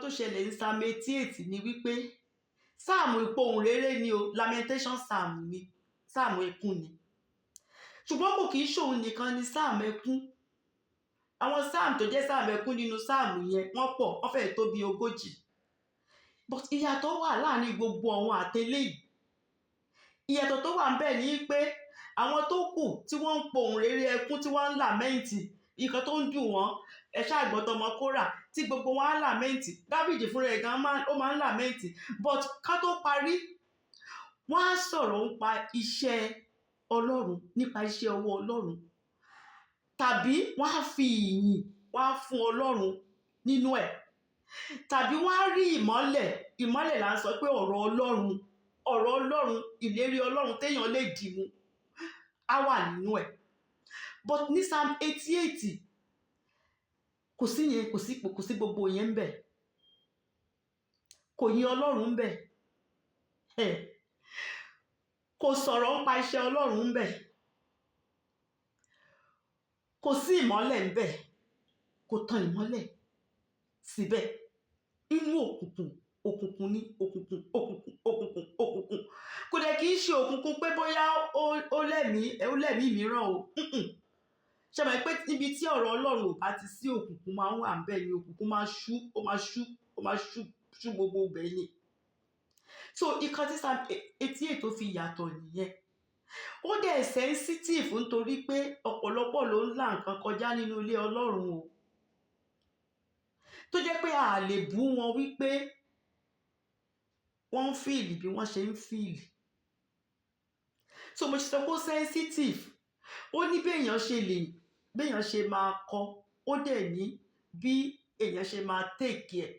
tó ṣẹlẹ̀ ní psalm 88 ni wípé sáàmù ìpohùn réré ni o, lamentation psalm ni, sáàmù ẹkún ni. Ṣùgbọ́n kò kì í ṣòun nìkan ni sáàmù ẹkún. Àwọn sáàmù tó jẹ́ sáàmù ẹkún nínú sáàmù yẹn wọ́n pọ̀, wọ́n fẹ́ẹ̀ tó bí 40. But ìyàtọ̀ wà láàrin gbogbo àwọn àtẹlẹ́ yìí. Ìyàtọ̀ tó wà ń bẹ̀ ni pé àwọn tó kù tí wọ́n ń pohùn réré ẹkún tí wọ́n ń làmẹ́ǹtì nǹkan tó ń dùn wọ́n, ẹ̀ṣá àgbọ̀tọmọ Kórà tí gbogbo wọn á làmẹ́ǹtì, Dáfídì fúnra ẹ̀ gan ó máa ń làmẹ́ǹtì, but ká tó parí wọ́n á sọ̀rọ̀ nípa iṣẹ́ Ọlọ́run, nípa iṣẹ́ ọwọ́ Ọlọ́run, tàbí wọ́n á fi ìyìn wọ́n á fún Ọlọ́run nínú ẹ̀, tàbí wọ́n á rí ìmọ́lẹ̀ là ń sọ pé ọ̀rọ̀ Ọlọ́run ìlérí Ọlọ́run téèyàn lè dìmú á wà nínú ẹ̀. But ní psalm 88 kò sí yẹn, kò sí gbogbo yẹn ń bẹ̀, kò yìn Ọlọ́run ń bẹ̀, kò sọ̀rọ̀ nípa iṣẹ́ Ọlọ́run ń bẹ̀, kò sí ìmọ́lẹ̀ ń bẹ̀, kò tan ìmọ́lẹ̀ síbẹ̀. Inú òkùnkùn ni, òkùnkùn kò dẹ̀ kì í ṣe òkùnkùn pé bóyá ó lẹ́mìí mìíràn o. Ṣé mọ̀ pé níbi tí ọ̀rọ̀ Ọlọ́run ò bá ti sí òkùnkùn máa ń wà ń bẹ̀ ni, òkùnkùn máa ṣú gbogbo ibẹ̀ ni. So ìkan tí psalm 88 tó fi yàtọ̀ nìyẹn. Ó dẹ̀ sensitive nítorí pé ọ̀pọ̀lọpọ̀ ló ń là nǹkan kọjá nínú ilé Ọlọ́run o, tó jẹ́ pé a lè bú wọn wípé wọ́n ń fíìlì bí wọ́n ṣe ń fíìlì. So mo ṣe sọ pé ó sensitive, ó ní béèyàn ṣe máa kọ, ó dẹ̀ ní bí èèyàn ṣe máa take care.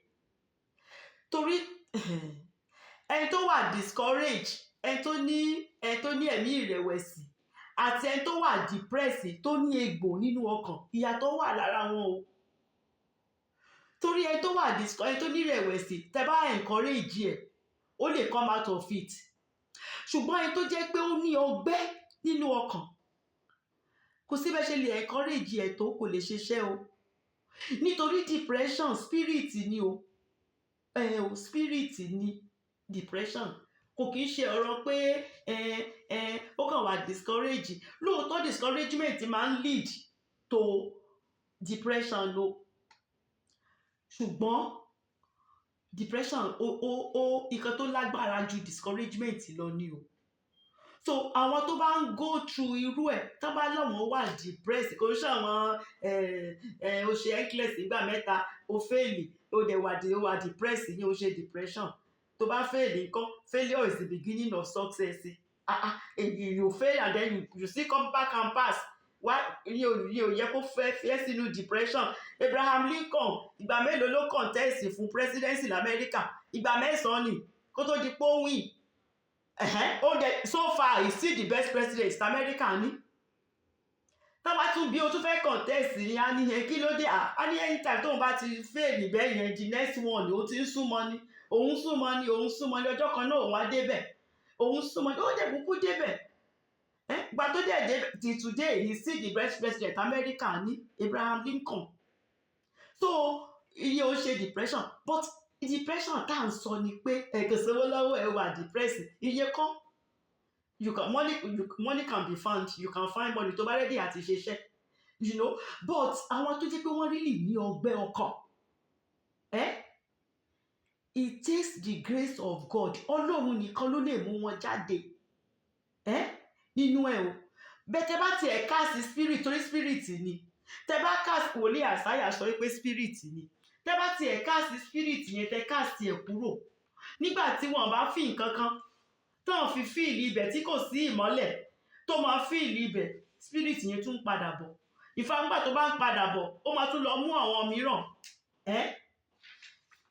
Torí ẹni tó wà discourage, ẹni tó ní ẹ̀mí ìrẹ̀wẹ̀sì àti ẹni tó wà depressed tó ní egbò nínú ọkàn, ìyàtọ̀ wà lára wọn o. Torí ẹni tó ní ìrẹ̀wẹ̀sì tẹ́ bá encourage ẹ̀ ó lè come out of it. Ṣùgbọ́n ẹni tó jẹ́ pé ó ní ọgbẹ́ nínú ọkàn, kò sí bẹ́ẹ̀ ṣe lè encourage ẹ̀ tó kò lè ṣiṣẹ́ o. Nítorí depression spirit ni o, spirit ni depression, kò kì í ṣe ọ̀rọ̀ pé ó kàn wà discourage. Lóòótọ́ discouragement máa ń lead to depression o, ṣùgbọ́n depression nǹkan tó lágbára ju discouragement lọ ni o. So àwọn tó bá ń go through irú ẹ̀ tó bá lọ́wọ́ wà depressed, kò ń ṣe àwọn ó ṣe eclipse nígbà mẹ́ta ó fẹ́ẹ̀lì ó dẹ̀ wà depressed ní ó ṣe depression. Tó bá fẹ́ẹ̀lì nǹkan, failure is the beginning of success. You fail and then you still come back and pass. Yóò yẹ kó fẹ́ sínú depression. Abraham Lincoln ìgbà mélòó ló contest fún presidency l'Amẹ́ríkà? Ìgbà 9 ni kó tó di pé ó win. So far he's still the best president America ní. Tábà tún bí o tún fẹ́ contest ni a ní yẹn kí ló dé? A ní anytime tóun bá ti fail níbẹ̀ yẹn, the next one ó ti ń súnmọ́ ni, òun súnmọ́ ni ọjọ́ kan náà òun á débẹ̀, òun súnmọ́ ni ó dẹ̀ kúkú débẹ̀. Gba tó dẹ̀ débẹ̀ till today he's still the best president America ní, Abraham Lincoln. So iye ó ṣe depression, but depression tá à ń sọ ni pé kò sówó lọ́wọ́ ẹ wà depressed, iye kan. Money can be found, you can find money tó bá ready àti ṣiṣẹ́, but àwọn tó jẹ́ pé wọ́n really ní ọgbẹ́ ọkàn, it takes the grace of God. Ọlọ́run nìkan ló lè mú wọn jáde nínú ẹ̀ o. Bẹ́ẹ̀ tẹ́ bá tiẹ̀ cast spirit, torí spirit ni, tẹ́ bá cast wòlíì Àìsáyà sọ pé spirit ni, tẹ́ bá tiẹ̀ cast spirit yẹn tẹ́ cast ẹ̀ kúrò, nígbà tí wọ́n bá fi nǹkan kan tán fi fíìlì ibẹ̀ tí kò sí ìmọ́lẹ̀ tó máa fíìlì ibẹ̀, spirit yẹn tún padà bọ̀. Ìfàǹgbà tó bá ń padà bọ̀ ó máa tún lọ mú àwọn mìíràn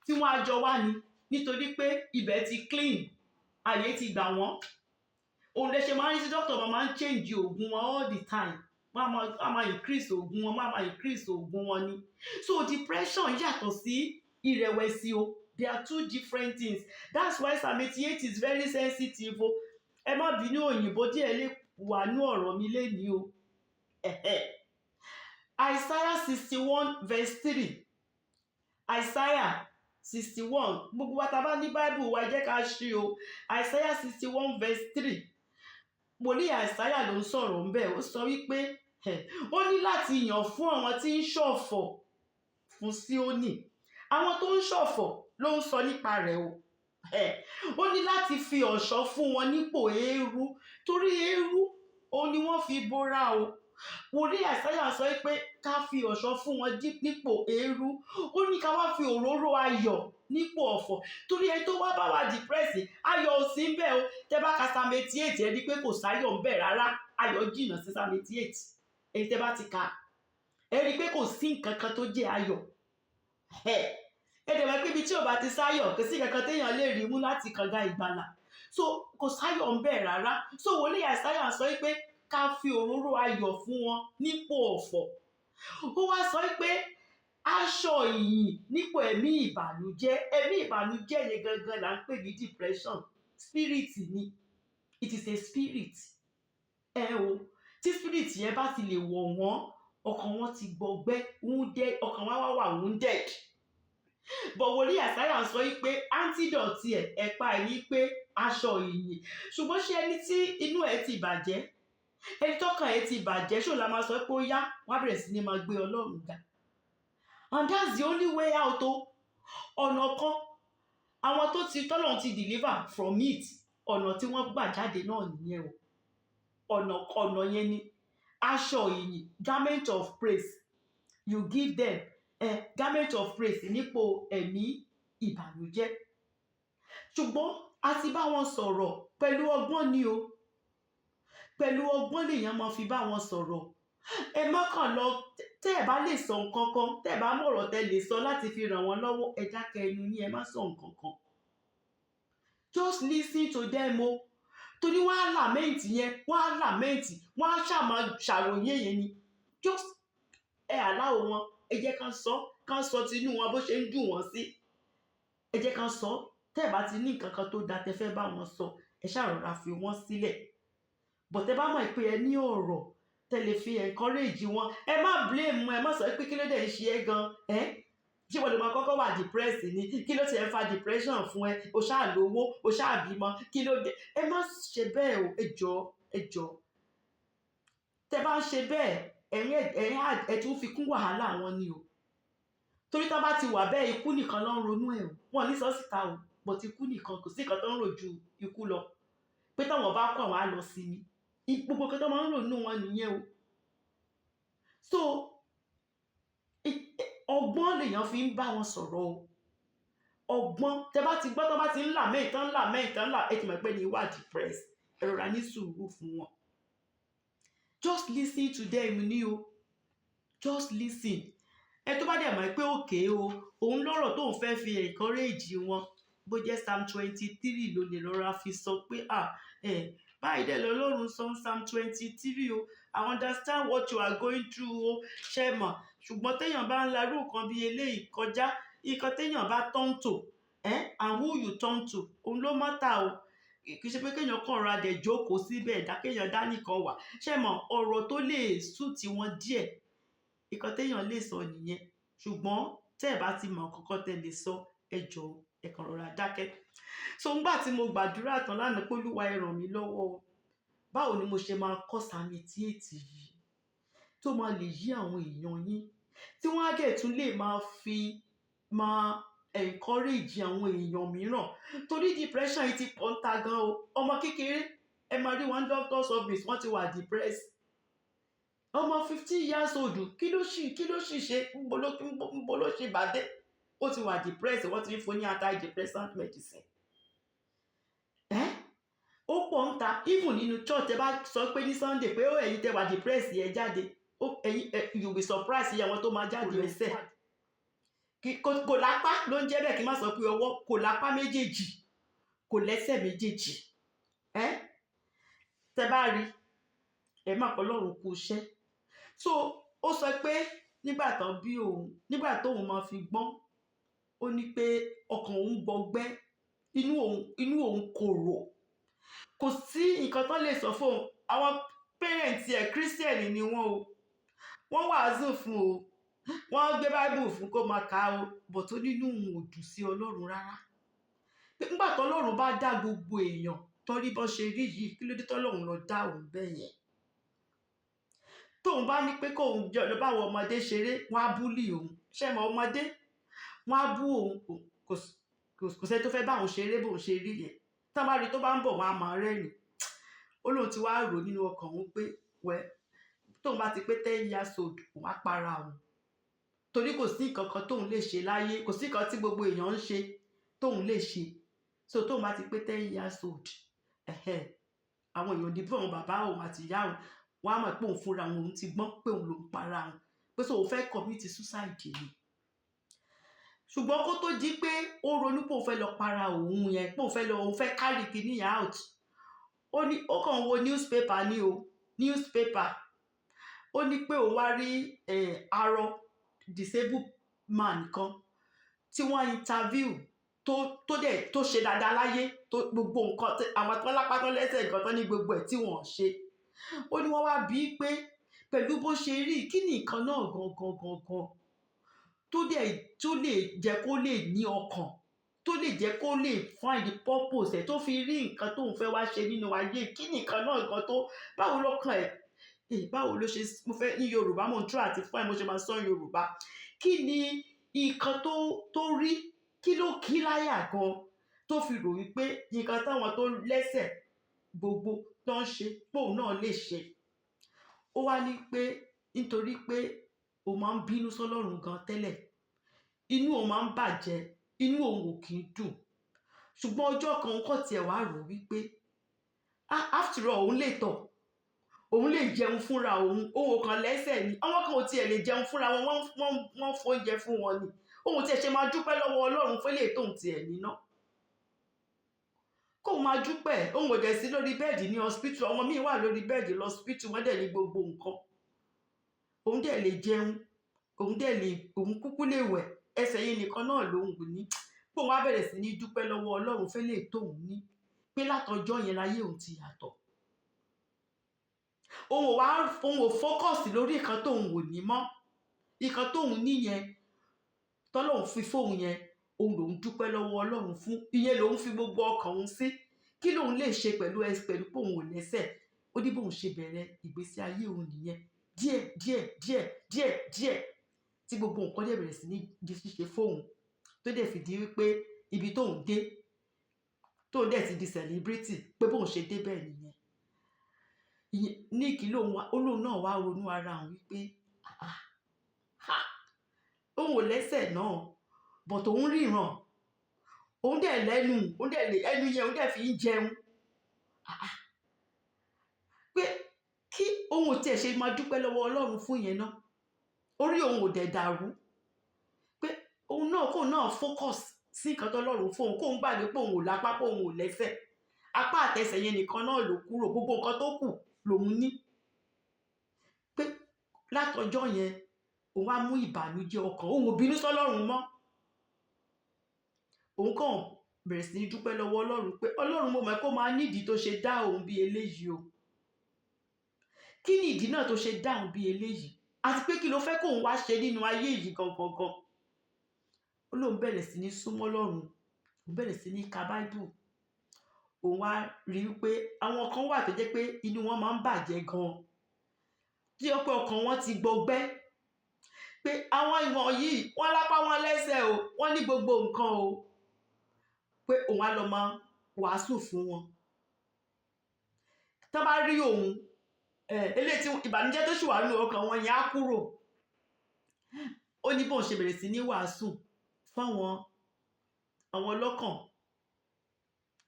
tí wọ́n á jọ wá ni, nítorí pé ibẹ̀ ti clean, àyè ti gbà wọ́n. Òun lè ṣe máa ń rí sí doctor máa ń change oògùn wọn all the time, máa increase oògùn wọn, máa increase oògùn wọn ni. So depression yàtọ̀ sí ìrẹ̀wẹ̀sì o, they are two different things. That's why psalm 88 is very sensitive o. Ẹ má bínú òyìnbó díẹ̀ lè wà ní ọ̀rọ̀ mi lénìí o. Isaiah 61 verse 3. Isaiah 61 gbogbo wa tá bá ní Bible wa jẹ́ ká ṣí o Isaiah 61 verse 3 wòlíì Isaiah ló ń sọ̀rọ̀ ńbẹ̀ ó sọ wípé ó ní láti yàn fún àwọn tí ń ṣọ̀fọ̀ fún Síónì àwọn tó ń ṣọ̀fọ̀ ló ń sọ nípa rẹ̀ o ó ní láti fi ọ̀ṣọ́ fún wọn nípò eérú torí eérú òun ni wọ́n fi bóra o wòlíì Àìsáyà sọ pé ká fi ọ̀ṣọ́ fún wọn nípò eérú ó ní ká wá fi òróró ayọ̀ nípò ọ̀fọ̀ torí ẹni tó wá bá wa dìpẹ́sì ayọ̀ ò sí ń bẹ̀ o tẹ́ bá ka Psalm 88 ẹni pé kò sáyọ̀ ń bẹ̀ rárá ayọ̀ jìnnà sí Psalm 88 èyí tẹ́ bá ti ka ẹni pé kò sí nǹkan kan tó jẹ́ ayọ̀ ẹ̀dẹ̀ wá pé ibi tí ò bá ti sáyọ̀ kò sí kankan téèyàn lè rí mú láti kànga ìgbàlà so kò sáyọ̀ ń bẹ̀ rárá so wòlíì Àìsáyà sọ pé ká fi òróró ayọ̀ fún wọn nípò ọ̀fọ̀ ó wá sọ pé aṣọ ìyìn nípò ẹ̀mí ìbànújẹ́ yẹn gangan là ń pè ní depression spirit ni it is a spirit o tí spirit yẹn bá ti lè wọ̀ wọ́n ọkàn wọn ti gbọgbẹ́ wounded ọkàn wọn wá wà wounded but wòlíì Àìsáyà sọ pé antidote ẹ̀pà yìí pé aṣọ ìyìn ṣùgbọ́n ṣé ẹni tí inú ẹ̀ ti bàjẹ́ ẹni tọ́kàn ẹ̀ ti bàjẹ́ ṣó la máa sọ pé ó yá wá bẹ̀rẹ̀ sí ni máa gbé Ọlọ́run ga and that's the only way out o ọ̀nà kan àwọn tó ti tọ́lọ́run ti deliver from it ọ̀nà tí wọ́n gbà jáde náà nìyẹn o ọ̀nà yẹn ni aṣọ ìyìn garment of praise you give them garment of praise nípò ẹ̀mí ìbànújẹ́ ṣùgbọ́n a ti bá wọn sọ̀rọ̀ pẹ̀lú ọgbọ́n ni o pẹ̀lú ọgbọ́n lèèyàn máa fi bá wọn sọ̀rọ̀ ẹ má kàn lọ tẹ́ ẹ bá lè sọ nǹkan kan tẹ́ ẹ bá mọ̀rọ̀ tẹ́ lè sọ láti fi ràn wọ́n lọ́wọ́ ẹ dákẹ́ ẹnu yín ẹ má sọ nǹkan kan just listen to them o torí wọ́n á lament yẹn wọ́n á lament wọ́n á ṣàmà ṣàròyé yẹn ni just aláwọ̀ wọn ẹ jẹ́ ká sọ tinú wọn bó ṣe ń dùn wọ́n sí ẹ jẹ́ ká sọ tẹ́ ẹ bá ti ní nǹkan kan tó da tẹ́ fẹ́ bá wọn sọ ẹ ṣàrọ̀ra fi wọ́n sílẹ̀ but ẹ bá mọ̀ pé ẹ ní ọ̀rọ̀ tẹ́ lè fi encourage wọn ẹ má blame ẹ má sọ pé kí ló dé ń ṣe ẹ gan ṣé wọ́n lè máa kọ́kọ́ wà depressed ni kí ló ti ẹ fa depression fún ẹ o ṣáà lówó o ṣáà bímọ kí ló dé ẹ má ṣe bẹ́ẹ̀ o ẹ jọ̀ọ́ tẹ́ bá ń ṣe bẹ́ẹ̀ ẹ̀yin ẹ tún fi kún wàhálà wọn ni o torí tó bá ti wà bẹ́ẹ̀ ikú nìkan ló ń ronú ẹ̀ o wọn ní sọ́sìta o but ikú nìkan kò sí nǹkan tó ń rò ju ikú lọ pé táwọn bá kọ̀ wọ́n á lọ sí ni gbogbo kan tó máa ń ronú wọn nìyẹn o so ọgbọ́n lèèyàn fi ń bá wọn sọ̀rọ̀ o ọgbọ́n tẹ́ bá ti gbọ́ tó bá ti ń là mẹ́ìtán ẹ ti mọ̀ pé ní wà depressed ẹ rọra ní sùúrù fún wọn just listen to them ni o just listen ẹ tó bá dẹ̀ mọ̀ pé òkè o òun lọ́rọ̀ tó ń fẹ́ fi encourage wọn bó jẹ́ Psalm 23 ló lè lọ́ra fi sọ pé báyìí dẹ̀ lọ́lọ́run sọ Psalm 23 o I understand what you are going through o ṣe mọ̀ ṣùgbọ́n téèyàn bá ń larú nǹkan bí eléyìí kọjá nǹkan téèyàn bá turn to and who you turn to òun ló mọ́ta o kì í ṣe pé kéèyàn kàn ra dẹ̀ jókòó síbẹ̀ ẹ̀dá kéèyàn dá nìkan wà ṣe mọ̀ ọ̀rọ̀ tó lè sùn tí wọ́n díẹ̀ nǹkan téèyàn lè sọ nìyẹn ṣùgbọ́n tẹ́ ẹ̀ bá ti mọ̀ kọ́kọ́ tẹ́ lè sọ ẹ jọ̀ọ́ ẹ kàn rọra dákẹ́ so ńgbà tí mo gbàdúrà tán lánàá pé Olúwa ẹ ràn mí lọ́wọ́ o báwo ni mo ṣe máa kọ́ Psalm 88 yìí tó máa lè yí àwọn èèyàn yín tí wọ́n á dẹ̀ tún lè máa encourage àwọn èèyàn mìíràn torí depression yìí ti pọ̀ ń ta gan o ọmọ kékeré ẹ máa rí one doctor's office wọ́n ti wà depressed ọmọ 15 years old kí ló sì ṣe ń bo ló ṣe bàdé ó ti wà depressed wọ́n ti ń fún ní antidepressant medicine ó pọ̀ ń ta even nínú church ẹ bá sọ pé ní Sunday pé ó ẹ̀yin tẹ́ wà depressed yẹn jáde you be surprised iye àwọn tó máa jáde ẹsẹ̀ kò lápá ló ń jẹ́ bẹ́ẹ̀ kí n má sọ pé ọwọ́ kò lápá méjèèjì kò lẹ́sẹ̀ méjèèjì tẹ́ bá rí ẹ má pọ̀ lọ́rùn kú iṣẹ́ so ó sọ pé nígbà tóun máa fi gbọ́n ó ní pé ọkàn òun gbọgbẹ́ inú òun korò kò sí nǹkan tó lè sọ fún àwọn parents ẹ̀ Christian ni wọ́n o wọ́n wàásù fún o wọ́n gbé báíbù fún kó máa kà ó bọ̀ tó nínú òun ò dùn sí ọlọ́run rárá. Nígbà tó ọlọ́run bá dá gbogbo èèyàn tó rí bọ́ ṣe rí yìí, kí ló dé tọ́lọ́run lọ dá òun bẹ́ẹ̀ yẹn? Tóun bá ní pé kóun jọ lọ báwọn ọmọdé ṣeré, wọ́n á búlì òun. Ṣé mọ ọmọdé? Wọ́n á bú òun, kò sẹ́ni tó fẹ́ bá òun ṣeré bóun ṣe rí yẹn. Tá bá rí tó bá ń bọ̀, wọ́n á máa rẹ́rìn. Ó lóun ti wá rò nínú ọkàn òun pé tóun bá ti pé 10 years old, òun á para òun. Torí kò sí nǹkan kan tóun lè ṣe láyé, kò sí nǹkan tí gbogbo èèyàn ń ṣe tóun lè ṣe. So tóun bá ti pé 10 years old, àwọn èèyàn ní bí òun bàbá òun àti ìyá òun, wọ́n á mọ̀ pé òun fúnra òun ti gbọ́n pé òun ló ń para òun, pé so òun fẹ́ commit suicide ni. Ṣùgbọ́n kó tó di pé ó ronú pé òun fẹ́ lọ para òun yẹn, pé òun fẹ́ carry kìíní out, ó kàn wo newspaper ni o, newspaper. Ó ní pé òun wá rí arọ disabled man kan tí wọ́n interview tó ṣe dáadáa láyé, tó gbogbo nǹkan àwọn tó lápá tó lẹ́sẹ̀ nǹkan tó ní gbogbo ẹ̀ tí wọ́n ṣe. Ó ní wọ́n wá bí pé pẹ̀lú bó ṣe rí kí ni nǹkan náà gangan tó lè jẹ́ kó lè ní ọkàn, tó lè jẹ́ kó lè find the purpose ẹ̀, tó fi rí nǹkan tóun fẹ́ wá ṣe nínú ayé. Kí ni nǹkan náà gan tó báwo lọ́kàn ẹ̀, báwo ló ṣe, mo fẹ́ ní Yorùbá, mo ń try àti fún ẹ mo ṣe máa sọ Yorùbá. Kí ni nǹkan tó rí, kí ló kí láyà gan tó fi rò wípé nǹkan táwọn tó lẹ́sẹ̀ gbogbo tó ń ṣe póun náà lè ṣe. Ó wá ní pé nítorí pé òun máa ń bínú sọ́lọ́run gan tẹ́lẹ̀, inú òun máa ń bàjẹ́, inú òun ò kì í dùn. Ṣùgbọ́n ọjọ́ kan kọ́ tiẹ̀ wá rò wípé after all òun lè tọ̀, òun lè jẹun fúnra òun kan lẹ́sẹ̀ ni. Àwọn kan ò tiẹ̀ lè jẹun fúnra wọn, wọ́n fóúnjẹ fún wọn ni. Òun tiẹ̀ ṣe máa dúpẹ́ lọ́wọ́ Ọlọ́run fún eléyìí tóun tiẹ̀ níná. Kóun máa dúpẹ́, òun ò dẹ̀ sí lórí bẹ́ẹ̀dì ní hospital, àwọn míì wà lórí bẹ́ẹ̀dì lọ hospital, wọ́n dẹ̀ ní gbogbo nǹkan. Òun dẹ̀ lè jẹun, òun kúkú lè wẹ̀, ẹsẹ̀ yìí nìkan náà lòun kò ní. Kóun wá bẹ̀rẹ̀ sí ní dúpẹ́ lọ́wọ́ Ọlọ́run fún eléyìí tóun ní, pé látọjọ́ yẹn láyé òun ti yàtọ̀. Òun ò focus lórí nǹkan tóun ò ní mọ́. Nǹkan tóun ní yẹn, tọ́lọ́run fi fóun yẹn, òun lòun dúpẹ́ lọ́wọ́ Ọlọ́run fún. Ìyẹn lòun fi gbogbo ọkàn òun sí. Kí lòun lè ṣe pẹ̀lú pé òun ò lẹ́sẹ̀. Ó ní bóun ṣe bẹ̀rẹ̀ ìgbésí ayé òun nìyẹn. Díẹ̀ tí gbogbo nǹkan dẹ̀ bẹ̀rẹ̀ sí ní di ṣíṣe fóun, tó dẹ̀ fi di wípé ibi tóun dé, tóun dẹ̀ ti di celebrity, pé bóun ṣe dé bẹ́ẹ̀ nìyẹn. Ní ìkìlọ̀ olóhùn náà wá ronú ara òun wípé òun ò lẹ́sẹ̀ náà, but òun ríran, òun dẹ̀ lẹ́nu, ẹnu yẹn òun dẹ̀ fi ń jẹun. Pé kí òun tiẹ̀ ṣe máa dúpẹ́ lọ́wọ́ Ọlọ́run fún yẹn náà. Orí òun ò dẹ̀ dàrú. Pé kóun náà focus sí nǹkan tọ́lọ́run fún òun, kóun gbàgbé pé òun ò lápá, pé òun ò lẹ́sẹ̀. Apá àtẹsẹ̀ yẹn nìkan náà ló kúrò, gbogbo nǹkan tó kù lòun ní. Pé látọjọ́ yẹn òun wá mú ìbànújẹ́ ọkàn, òun ò bínú sọ́lọ́run mọ́. Òun kàn bẹ̀rẹ̀ sí ní dúpẹ́ lọ́wọ́ Ọlọ́run pé Ọlọ́run mo mọ̀ kó máa nídìí tó ṣe dá òun bí eléyìí o. Kí ni ìdí náà tó ṣe dá òun bí eléyìí? Àti pé kí ló fẹ́ kóun wá ṣe nínú ayé yìí gangan. Ó lóun bẹ̀rẹ̀ sí ní súnmọ́ Ọlọ́run, òun bẹ̀rẹ̀ sí ní ka Bible. Òun wá rí wípé àwọn kan wà tó jẹ́ pé inú wọn máa ń bàjẹ́ gan, tí ọpẹ́ ọkàn wọn ti gbọgbẹ́. Pé àwọn ìwọ̀n yìí wọ́n lápá wọn lẹ́sẹ̀ o, wọ́n ní gbogbo nǹkan o. Pé òun á lọ máa wàásù fún wọn. Tó bá rí òun, eléyìí tí ìbànújẹ́ tó ṣì wà nínú ọkàn wọn yẹn á kúrò. Ó ní bóun ṣe bẹ̀rẹ̀ sí ní wàásù fún àwọn ọlọ́kàn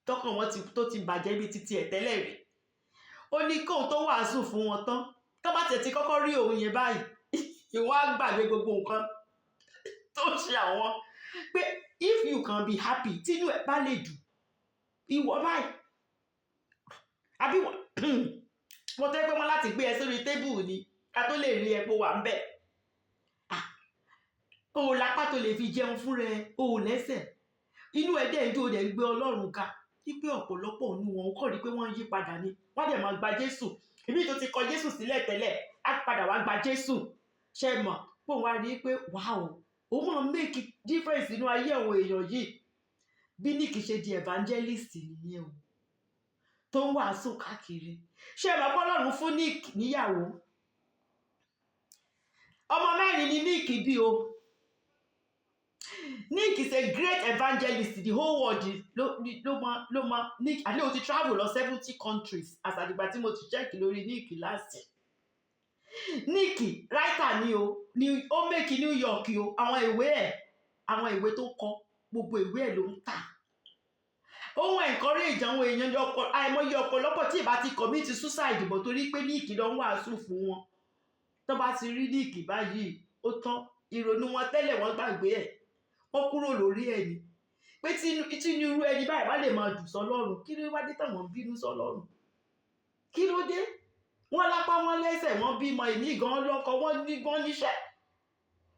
tọ́kàn wọn tó ti bàjẹ́ bí títí ẹ̀ tẹ́lẹ̀ rí. Ó ní kóun tó wàásù fún wọn tán, tó bá tẹ̀ ti kọ́kọ́ rí òun yẹn báyìí, ìwọ́n á gbàgbé gbogbo nǹkan tó ṣe àwọn. Pé if you can be happy, tínú ẹ̀ bá lè dùn, ìwọ báyìí. Àbí wọ́n tẹ́ pé wọ́n láti gbé ẹ sórí tébù ni ká tó lè rí epo wà ń bẹ̀. O ò lápá tó lè fi jẹun fún rẹ, o ò lẹ́sẹ̀. Inú ẹ̀ dẹ̀ ń jó, dẹ̀ ń gbé Ọlọ́run ga. Wípé ọ̀pọ̀lọpọ̀ nínú wọn kọ́ rí pé wọ́n yí padà ni. Wọ́n dẹ̀ máa gba Jésù. Èmi tó ti kọ Jésù sílẹ̀ tẹ́lẹ̀, á padà wá gba Jésù. Ṣé mọ̀? pò wá rí pé wow ó máa make difference nínú ayé àwọn èèyàn yìí. Bí Nick ṣe di evangelist nìyẹn o, tó ń wàásù káàkiri. Ṣé ẹ mọ̀ pé Ọlọ́run fún Nick níyàwó? Ọmọ 4 ni Nick bí o. Nick is a great evangelist. The whole world ló mọ̀ Nick. Àlẹ́ o ti travel lọ 70 countries as àdìgbà tí mo ti check lórí Nick last year. Nick writer ni o, ni ó make New York o. Àwọn ìwé tó kọ, gbogbo ìwé ẹ̀ ló ń tà. Ó wọ́n encourage àwọn èèyàn àìmọye ọ̀pọ̀lọpọ̀ tí ìbá ti commit suicide bọ̀ torí pé Nick ló ń wàásù fún wọn. Tó bá ti rí Nick báyìí ó tán, ìrònú wọn tẹ́lẹ̀ wọ́n gbàgbé ẹ̀, wọ́n kúrò lórí ẹ̀ ni. Pé tí ní irú ẹni báyìí bá lè máa dùn sọ́lọ́run, kí ló wá dé táwọn bínú sọ́lọ́run? Kí ló dé? Wọ́n lápá wọn lẹ́sẹ̀, wọ́n bímọ, ìmí gan lọ́kọ, wọ́n níṣẹ́.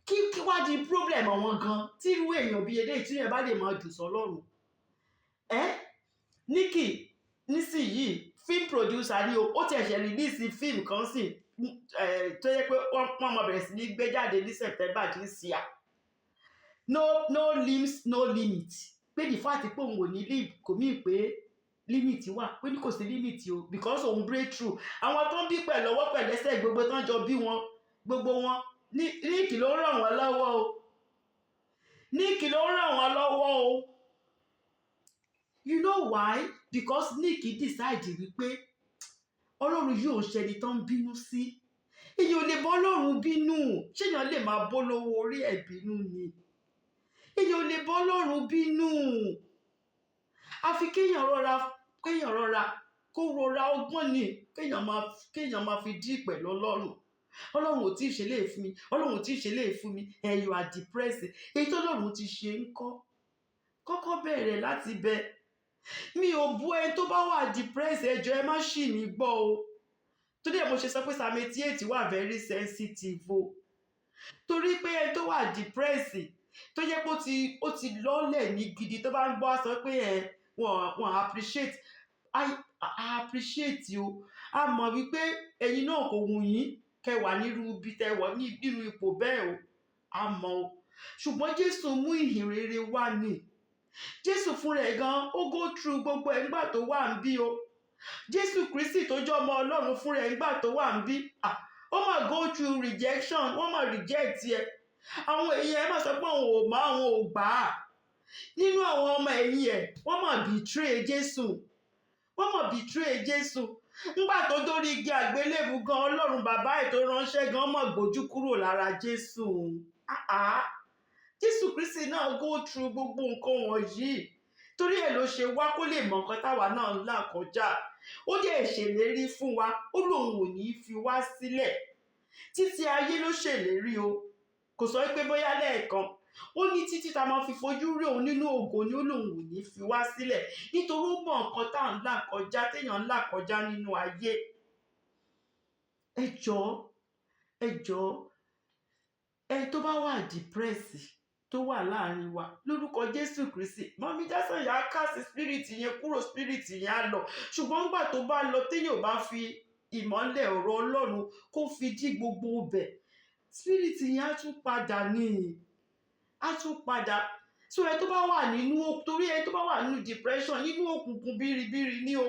Kí wá di problem wọn gan tí irú èèyàn bíi eléyìí tí yẹn bá lè máa dùn sọ́lọ́run? Nick nísìnyìí film producer ni o, ó ti ẹ̀ṣẹ̀ release film kan sí tó yẹ pé wọ́n máa bẹ̀rẹ̀ sí ní gbé jáde ní September this year. No limbs, no limit. Pé the fact pé òun ò ní limb kò mí pé limit wà, pé ní kò sí limit o, because òun breakthrough. Àwọn tó ń bí pẹ̀lú ọwọ́ pẹ̀lú ẹsẹ̀ gbogbo tán jọ bí wọn, gbogbo wọn Nick ló ràn wọ́n lọ́wọ́ o. Nick ló ràn wọ́n lọ́wọ́ o. You know why? Because Nick decide wípé Ọlọ́run yóò ṣẹni tó ń bínú sí. Èèyàn ò lè bọ́ Ọlọ́run bínú. Ṣé èèyàn lè máa bọ́ lọ́wọ́ orí ẹ̀ bínú ni? Èèyàn ò lè bọ́ Ọlọ́run bínú. Àfi kéèyàn rọra kó rọra ọgbọ́n ni kéèyàn máa fi dí pẹ̀lú Ọlọ́run. Ọlọ́run ò tí ì ṣe léè fún mi, Ọlọ́run ò tí ì ṣe léè fún mi, you are depressed. Èyí tó Ọlọ́run ti ṣe ń kọ́kọ́ bẹ̀rẹ̀ láti bẹ̀. Mi ò bú ẹni tó bá wà depressed, ẹ jọ̀ọ́ ẹ má ṣì mí gbọ́ o. Torí ẹ̀ mo ṣe sọ pé Psalm 88 wà very sensitive o. Torí pé ẹni tó wà depressed tó jẹ́ pé ó ti lọ́lẹ̀ ní gidi tó bá ń gbọ́ sọ pé wọ́n appreciate. I appreciate o. A mọ̀ wípé ẹ̀yin náà kò wù yín kẹ́ wà nírú ibi tẹ́ wọ̀ nírú ipò bẹ́ẹ̀ o. A mọ̀ o. Ṣùgbọ́n Jésù mú ìhìn rere wá ni. Jésù fúnra ẹ̀ gan ó go through gbogbo ẹ̀ ńgbà tó wà ń bí o. Jésù Kristi tó jẹ́ ọmọ Ọlọ́run fúnra ẹ̀ ńgbà tó wà ń bí. Ó máa go through rejection, wọ́n máa reject ẹ. Àwọn èèyàn ẹ máa sọ pé àwọn ò gbà á. Nínú àwọn ọmọ ẹ̀yìn ẹ̀ wọ́n máa betray Jésù. Ńgbà tó dórí igi àgbélébù gan Ọlọ́run bàbá ẹ̀ tó ránṣẹ́ gan máa gbójú kúrò lára Jésù. Jésù Kristi náà go through gbogbo nǹkan wọ̀nyí. Torí ẹ̀ ló ṣe wá kó lè mọ nǹkan táwa náà ń là kọjá. Ó dẹ̀ ṣèlérí fún wa, ó lóun ò ní fi wá sílẹ̀. Títí ayé ló ṣèlérí o. Kò sọ pé bóyá lẹ́ẹ̀kan. Ó ní títí tá máa fi fojú rí òun nínú ògo ni ó lóun ò ní fi wá sílẹ̀. Nítorí ó mọ nǹkan tá à ń là kọjá, téèyàn ń là kọjá nínú ayé. Ẹ jọ̀ọ́ ẹni tó bá wà depressed tó wà láàrin wa lórúkọ Jésù Kristi, mọ́mí Jásán yà á kásì spirit yẹn kúrò, spirit yẹn á lọ. Ṣùgbọ́n nígbà tó bá lọ téèyàn bá fi ìmọ́lẹ̀ ọ̀rọ̀ Ọlọ́run kó fi dí gbogbo ibẹ̀, spirit yẹn á tún padà so ẹ tó bá wà torí ẹ tó bá wà nínú depression, nínú òkùnkùn bíríbírí ni o.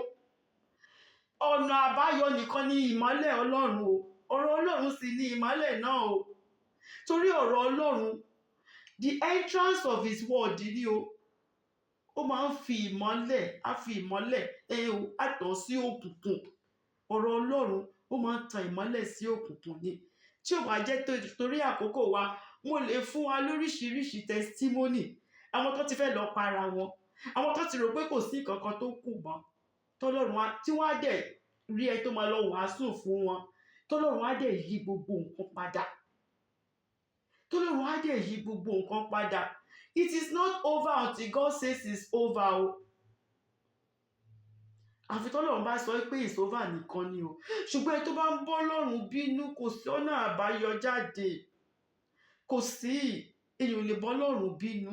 Ọ̀nà àbáyọ nìkan ni ìmọ́lẹ̀ Ọlọ́run o. Ọ̀rọ̀ Ọlọ́run sì ni ìmọ́lẹ̀ náà o. Torí ọ̀rọ̀ Ọlọ́run, the entrance of his word ni o. Ó máa ń fi ìmọ́lẹ̀, àtọ̀ sí òkùnkùn. Ọ̀rọ̀ Ọlọ́run ó máa ń tan ìmọ́lẹ̀ sí òkùnkùn ni. Tí ó bá jẹ́ torí àkókò wa, mo lè fún wa lóríṣiríṣi testimony. Àwọn tó ti fẹ́ lọ para wọn, àwọn tó ti rò pé kò sí nǹkan kan tó kù mọ́, tọ́lọ́run tí wọ́n á dẹ̀ rí ẹ tó máa lọ wàásù fún wọn, tọ́lọ́run á dẹ̀ yí gbogbo nǹkan padà. It is not over until God says it's over o. Àfi tọ́lọ́run bá sọ pé it's over nìkan ni o. Ṣùgbọ́n tó bá ń bọ́ Ọlọ́run bínú kò sí ọ̀nà àbáyọ jáde. Kò sí, èèyàn ò lè bọ́ Ọlọ́run bínú.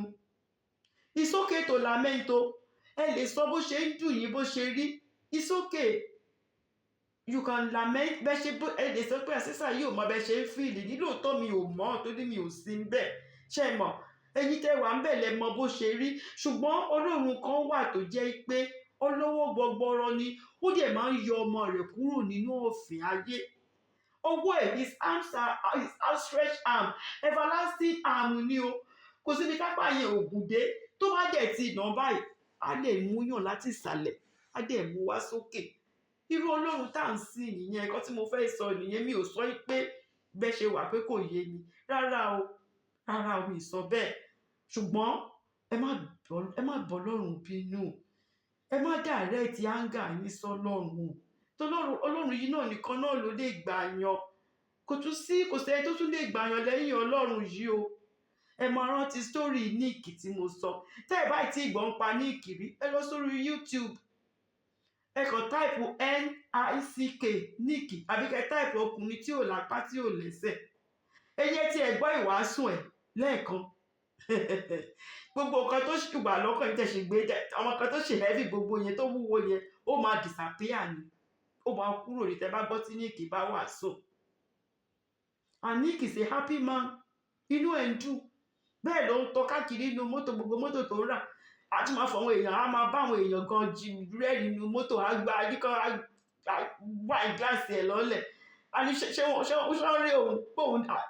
It's okay to lament o. Ẹ lè sọ bó ṣe ń dùn yín bó ṣe rí. It's okay. you can lament bẹ́ẹ̀ ṣe ẹ lè sọ pé àṣìṣà yìí ò mọ bẹ́ẹ̀ ṣe ń fìlì ní lóòótọ́ mi ò mọ̀ torí mi ò sí ń bẹ̀ ṣe mọ̀ ẹ̀yin tẹ́ wà ń bẹ̀ lẹ mọ bó ṣe rí ṣùgbọ́n Ọlọ́run kan wà tó jẹ́ pé olówó gbọgbọrọ ni ó dẹ̀ máa ń yọ ọmọ rẹ̀ kúrò nínú òfin ayé ọwọ́ ẹ̀ his outstretched arm everlasting arm ni o kò síbi kápá yẹn ògùn dé tó bá dẹ̀ ti nà báyìí á lè mú yàn láti ìsàlẹ̀ á dẹ̀ mú wá sókè irú Ọlọ́run tá à ń sìn nìyẹn ẹ̀kọ́ tí mo fẹ́ sọ nìyẹn mi ò sọ pé bẹ́ẹ̀ ṣe wà pé kò yé mi rárá o mi sọ bẹ́ẹ̀ ṣùgbọ́n ẹ má bọ́ Ọlọ́run bínú ẹ má direct anger yín sọ́lọ́run Ọlọ́run yìí náà nìkan náà ló lè gbà yan kò sẹ́ni tó tún lè gbà yan lẹ́yìn Ọlọ́run yìí o ẹ máa rántí story Nick tí mo sọ tẹ́ ẹ báyìí tí ìgbọ́n pa Nick rí ẹ lọ sórí YouTube ẹ kàn táìpù NICK Nick àbí kẹ táìpù ọkùnrin tí ò lápá tí ò lẹ́sẹ̀ ẹyẹ tí ẹ gbọ́ ìwàásù ẹ lẹ́ẹ̀kan gbogbo nǹkan tó ṣùgbà lọ́kàn yìí tẹ̀sí gbé àwọn kan tó ṣe heavy gbogbo yẹn tó wúwo yẹn ó máa disappear ni ó máa kúrò ní tẹ́ bá gbọ́ tí Nick bá wàásù and Nick is a happy man inú ẹ̀ ń dùn bẹ́ẹ̀ ló ń tọ́ káàkiri inú mọ́tò gbogbo mọ́tò tó ń rà àti máa fọ àwọn èèyàn á máa bá àwọn èèyàn gan jí rẹ́ẹ̀rì inú mọ́tò á gba adíkọ́ wá gíláàsì ẹ̀ lọ́lẹ̀ àní ṣé wọ́n rí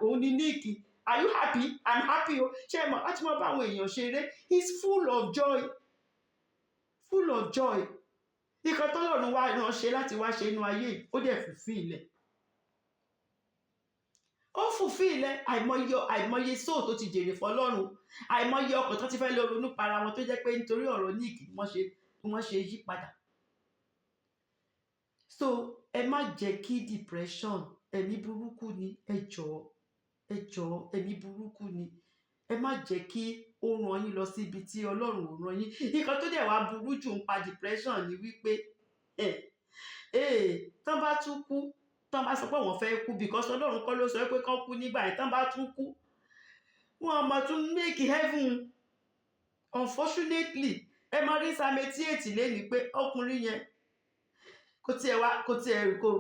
òun ní Nick are you happy I'm happy o ṣé ẹ mọ̀ láti máa bá àwọn èèyàn ṣeré he's full of joy nǹkan tọ́lọ́run wá ránṣẹ́ láti wá ṣe inú ayé ó dẹ̀ fùfú ilẹ̀ ó fùfú ilẹ̀ àìmọye sóò tó ti jèrè fọlọ́run àìmọye ọkọ̀ tó ti fẹ́ lọ ronú para wọn tó jẹ́ pé nítorí ọ̀rọ̀ Nick wọ́n ṣe yí padà so ẹ má jẹ́ kí depression ẹ̀mí burúkú ni ẹ jọ̀ọ́ ẹ̀mí burúkú ni ẹ má jẹ́ kí ó ràn yín lọ síbi tí Ọlọ́run ò ràn yín nǹkan tó dẹ̀ wá burú jù ń pa depression ni wípé tán bá tún kú tán bá sọ pé wọ́n fẹ́ kú because Ọlọ́run kọ́ ló sọ pé kán kú nígbà yẹn tán bá tún kú wọ́n máa tún make heaven unfortunately ẹ máa rí Psalm 88 lẹ́ni pé ọkùnrin yẹn